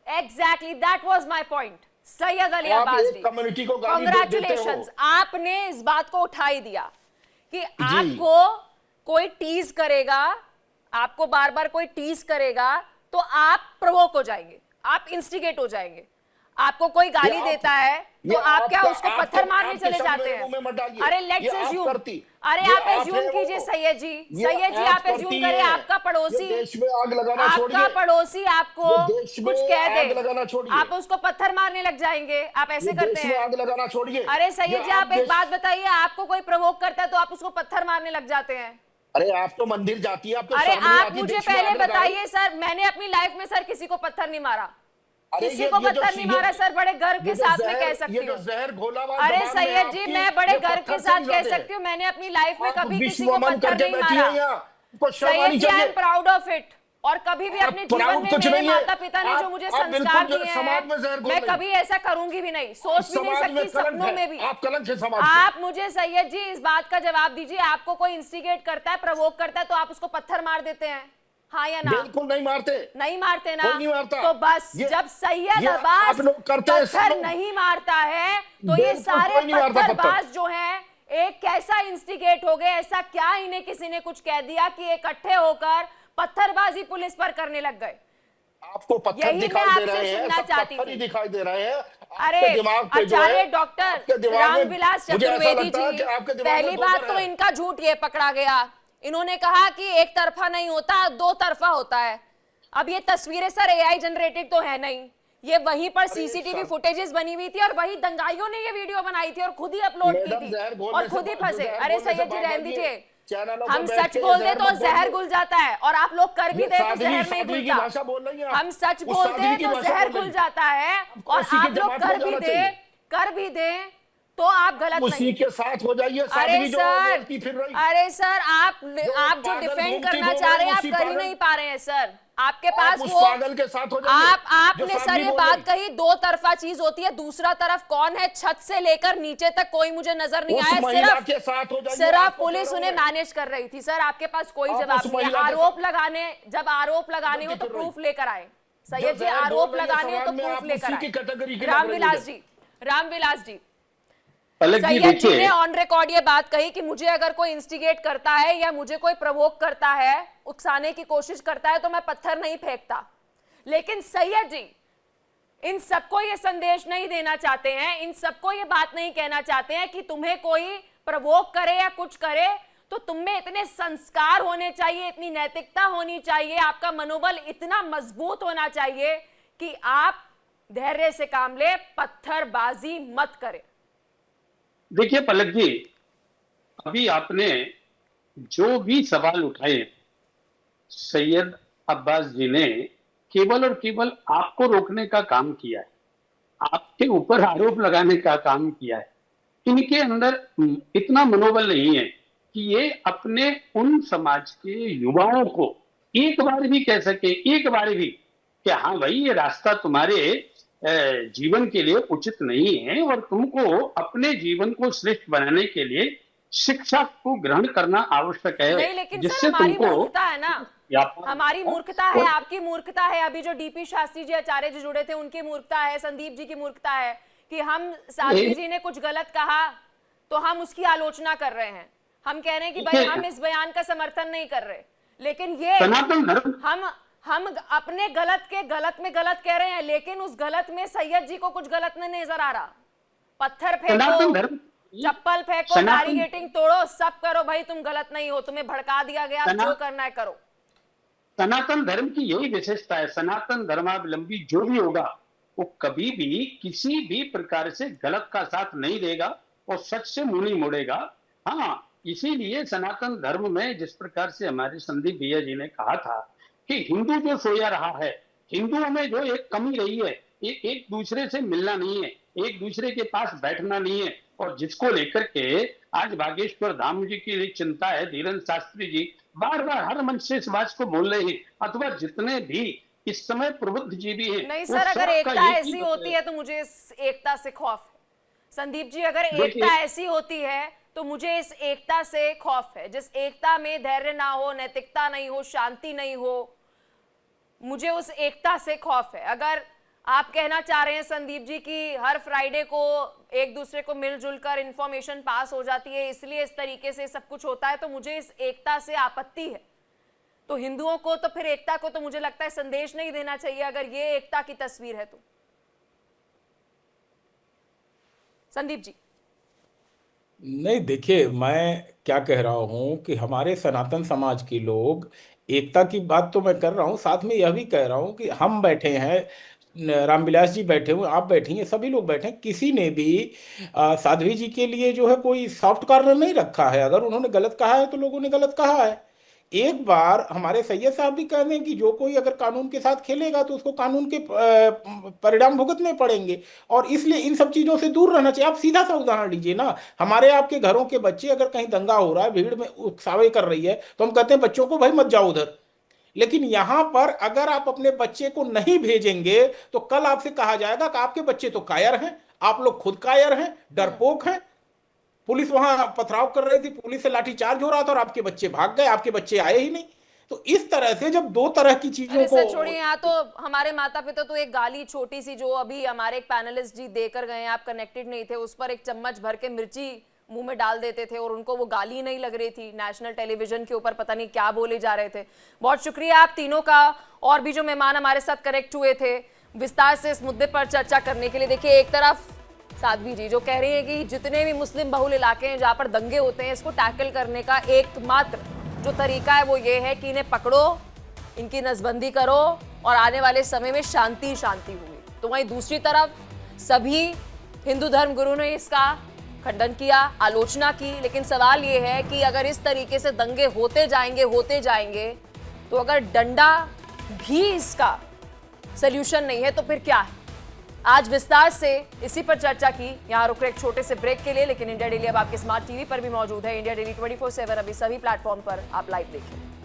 exactly that was my point. Syed Ali Abbasi, community को गाली कांग्रेचुलेशंस, आपने इस बात को उठा ही दिया कि आपको कोई टीज करेगा, आपको बार बार कोई टीज करेगा तो आप प्रोवोक हो जाएंगे, आप इंस्टिगेट हो जाएंगे। आपको कोई गाली देता है तो आप क्या उसको पत्थर मारने चले जाते हैं? अरे लेट्स एज्यूम, अरे आप एज्यूम कीजिए सैयद जी, आप एज्यूम करें आपका पड़ोसी, आपका पड़ोसी आपको कुछ कह दे, आप उसको पत्थर मारने लग जाएंगे, आप ऐसे करते हैं? आग लगाना छोड़िए। अरे सैयद जी, आप एक बात बताइए, आपको कोई प्रवोक करता है तो आप उसको पत्थर मारने लग जाते हैं? अरे आप तो मंदिर जाती है, अरे आप मुझे पहले बताइए सर, मैंने अपनी लाइफ में सर किसी को पत्थर नहीं मारा, किसी को पत्थर नहीं मारा सर, बड़े गर्व के साथ में कह सकती हूँ। अरे सैयद जी, मैं बड़े गर्व के साथ कह सकती हूँ, मैंने अपनी लाइफ में कभी किसी को पत्थर नहीं मारा। Syed ji, I am proud of it. और कभी भी अपने जीवन में मेरे माता पिता ने जो मुझे संस्कार दिए हैं, मैं कभी ऐसा करूंगी भी नहीं, सोच भी नहीं सकती सपनों में भी। आप मुझे सैयद जी इस बात का जवाब दीजिए, आपको कोई इंस्टिगेट करता है, प्रवोक करता है तो आप उसको पत्थर मार देते हैं, हाँ या ना? बिल्कुल नहीं मारते, नहीं मारते ना? नहीं मारता। तो बस जब सैयद अब्बास पत्थर नहीं मारता है तो ये सारे पत्थरबाज जो हैं एक कैसा इंस्टिगेट हो गए, ऐसा क्या इन्हें किसी ने कुछ कह दिया कि इकट्ठे होकर पत्थरबाजी पुलिस पर करने लग गए? आपको पत्थर दिखाई दे रहे हैं, पत्थर ही दिखाई दे रहे हैं। अरे आचार्य डॉक्टर रामविलास चतुर्वेदी जी, पहली बात तो इनका झूठ ये पकड़ा गया, इन्होंने कहा कि एक तरफा नहीं होता, दो तरफा होता है। अब ये तस्वीरें सर एआई जनरेटेड तो है नहीं, ये वहीं पर सीसीटीवी फुटेजेस बनी हुई थी और वही दंगाइयों ने ये वीडियो बनाई थी और खुद ही अपलोड की मैडम, थी जहर घोलने और से खुद ही बात- फंसे। जहर अरे घोलने से सैयद जी बात रहने आती है। दीजिए, चैनलों पे हम बैठ सच के बोल दे जहर तो मत जहर बोलिए। घुल जाता है और आप लोग कर भी ये दे तो सादगी- जहर नहीं सादगी की घुलता। भाषा बोल रही हैं आप। हम सच उस बोलते सादगी हैं की तो भाषा जहर बोल रही घुल हैं। जाता है और उसी की आप लोग जमात हो जाना चाहिए। कर भी दे तो आप गलत उसी नहीं। के साथ हो जाइए। अरे सादगी जो सर, बोलती फिर रही। अरे सर, आप जो पागल डिफेंड घूमती करना घूम चाह रहे रही, हैं आप उसी कर ही पागल- नहीं पा रहे हैं सर। आपके आप पास उस वो पागल के साथ हो जाइए। आपने जो सर सादगी ये बोल बात रही। कही, दो तरफा चीज होती है। दूसरा तरफ कौन है? छत से लेकर नीचे तक कोई मुझे नजर नहीं उस आया। महिला सिर्फ के साथ हो जाइए। सिर्फ आपको पुलिस कह रहा उन्हें हूं मैं। मैनेज कर रही थी। सर आपके पास कोई आप जवाब उस नहीं है। महिला के आरोप लगाने, जब आरोप लगाने हो तो कर रही। प्रूफ लेकर आए। सैयद जी, जहर आरोप बोल रही है लगाने हो तो समाज में, प्रूफ आप लेकर उसी की कैटेगरी की आए। लग रही है। रामविलास जी, पलक जी सैयद जी ने देखिए, ऑन रिकॉर्ड ये बात कही कि मुझे अगर कोई इंस्टिगेट करता है या मुझे कोई प्रवोक करता है, उकसाने की कोशिश करता है तो मैं पत्थर नहीं फेंकता। लेकिन सैयद जी इन सबको ये संदेश नहीं देना चाहते हैं, इन सबको ये बात नहीं कहना चाहते हैं कि तुम्हें कोई प्रवोक करे या कुछ करे तो तुम में इतने संस्कार होने चाहिए, इतनी नैतिकता होनी चाहिए, आपका मनोबल इतना मजबूत होना चाहिए कि आप धैर्य से काम ले, पत्थरबाजी मत करें। देखिए पलक जी, अभी आपने जो भी सवाल उठाए, सैयद अब्बास जी ने केवल और केवल आपको रोकने का काम किया है, आपके ऊपर आरोप लगाने का काम किया है। इनके अंदर इतना मनोबल नहीं है कि ये अपने उन समाज के युवाओं को एक बार भी कह सके, एक बार भी कि हाँ भाई ये रास्ता तुम्हारे जीवन के लिए उचित नहीं है और तुमको अपने जीवन को श्रेष्ठ बनाने के लिए शिक्षा को ग्रहण करना आवश्यक है। नहीं, लेकिन जिससे सर हमारी तुमको मूर्खता है ना, हमारी मूर्खता है, आपकी मूर्खता है। अभी जो डीपी शास्त्री जी आचार्य जी जुड़े थे उनकी मूर्खता है, संदीप जी की मूर्खता है कि हम साध्वी जी ने कुछ गलत कहा तो हम उसकी आलोचना कर रहे हैं। हम कह रहे हैं कि भाई हम इस बयान का समर्थन नहीं कर रहे, लेकिन ये सनातन धर्म, हम अपने गलत के गलत में गलत कह रहे हैं, लेकिन उस गलत में सैयद जी को कुछ गलत नहीं नजर आ रहा। पत्थर फेंको, चप्पल फेंको, बैरिकेडिंग तोड़ो, सब करो, भाई तुम गलत नहीं हो, तुम्हें भड़का दिया गया, जो करना है करो। सनातन धर्म की यही विशेषता है। सनातन धर्मावलंबी जो भी होगा वो कभी भी किसी भी प्रकार से गलत का साथ नहीं देगा और सच से मुंह नहीं मोड़ेगा। हाँ, इसीलिए सनातन धर्म में जिस प्रकार से हमारे संदीप भैया जी ने कहा था कि हिंदू जो सोया रहा है, हिंदुओं में जो एक कमी रही है, ये एक दूसरे से मिलना नहीं है, एक दूसरे के पास बैठना नहीं है, और जिसको लेकर के आज बागेश्वर धाम जी की एक चिंता है। धीरेन्द्र शास्त्री जी बार बार हर मंच से इस बात को बोल रहे हैं, अथवा जितने भी इस समय प्रबुद्ध जीवी हैं। नहीं सर, अगर एकता ऐसी होती है तो मुझे इस एकता से खौफ है। संदीप जी, अगर एकता ऐसी होती है तो मुझे इस एकता से खौफ है। जिस एकता में धैर्य ना हो, नैतिकता नहीं हो, शांति नहीं हो, मुझे उस एकता से खौफ है। अगर आप कहना चाह रहे हैं संदीप जी कि हर फ्राइडे को एक दूसरे को मिलजुल कर इंफॉर्मेशन पास हो जाती है, इसलिए इस तरीके से सब कुछ होता है, तो मुझे इस एकता से आपत्ति है। तो हिंदुओं को तो फिर एकता को तो मुझे लगता है संदेश नहीं देना चाहिए, अगर ये एकता की तस्वीर है तो। संदीप जी, नहीं देखिए, मैं क्या कह रहा हूं कि हमारे सनातन समाज के लोग, एकता की बात तो मैं कर रहा हूं, साथ में यह भी कह रहा हूं कि हम बैठे हैं, रामविलास जी बैठे हुए, आप बैठी हैं, सभी लोग बैठे हैं, किसी ने भी साध्वी जी के लिए जो है कोई सॉफ्ट कॉर्नर नहीं रखा है। अगर उन्होंने गलत कहा है तो लोगों ने गलत कहा है। एक बार हमारे सैयद साहब भी कह रहे हैं कि जो कोई अगर कानून के साथ खेलेगा तो उसको कानून के परिणाम भुगतने पड़ेंगे, और इसलिए इन सब चीज़ों से दूर रहना चाहिए। आप सीधा सा उदाहरण लीजिए ना, हमारे आपके घरों के बच्चे अगर कहीं दंगा हो रहा है, भीड़ में उकसावे कर रही है, तो हम कहते हैं बच्चों को भाई मत जाओ उधर। लेकिन यहां पर अगर आप अपने बच्चे को नहीं भेजेंगे तो कल आपसे कहा जाएगा कि आपके बच्चे तो कायर हैं, आप लोग खुद कायर हैं, डरपोक हैं। पुलिस वहां पथराव कर रही थी, पुलिस से लाठीचार्ज हो रहा था और आपके बच्चे भाग गए, आपके बच्चे आए ही नहीं। तो इस तरह से जब दो तरह की चीजों को छोड़िए, यहाँ तो हमारे माता पिता तो एक गाली छोटी सी जो अभी हमारे एक पैनलिस्ट जी देकर गए, आप कनेक्टेड नहीं थे, उस पर एक चम्मच भर के मिर्ची मुंह में डाल देते थे और उनको वो गाली नहीं लग रही थी। नेशनल टेलीविजन के ऊपर पता नहीं क्या बोले जा रहे थे। बहुत शुक्रिया आप तीनों का, और भी जो मेहमान हमारे साथ कनेक्ट हुए थे विस्तार से इस मुद्दे पर चर्चा करने के लिए। देखिए, एक तरफ साध्वी जी जो कह रही है कि जितने भी मुस्लिम बहुल इलाके हैं जहाँ पर दंगे होते हैं, इसको टैकल करने का एकमात्र जो तरीका है वो ये है कि इन्हें पकड़ो, इनकी नसबंदी करो और आने वाले समय में शांति होगी। तो वहीं दूसरी तरफ सभी हिंदू धर्म गुरु ने इसका खंडन किया, आलोचना की। लेकिन सवाल यह है कि अगर इस तरीके से दंगे होते जाएंगे तो अगर डंडा भी इसका सल्यूशन नहीं है तो फिर क्या है? आज विस्तार से इसी पर चर्चा की। यहां रुक रहे एक छोटे से ब्रेक के लिए, लेकिन इंडिया डेली अब आपके स्मार्ट टीवी पर भी मौजूद है। इंडिया डेली 24/7 अभी सभी प्लेटफॉर्म पर आप लाइव देखें।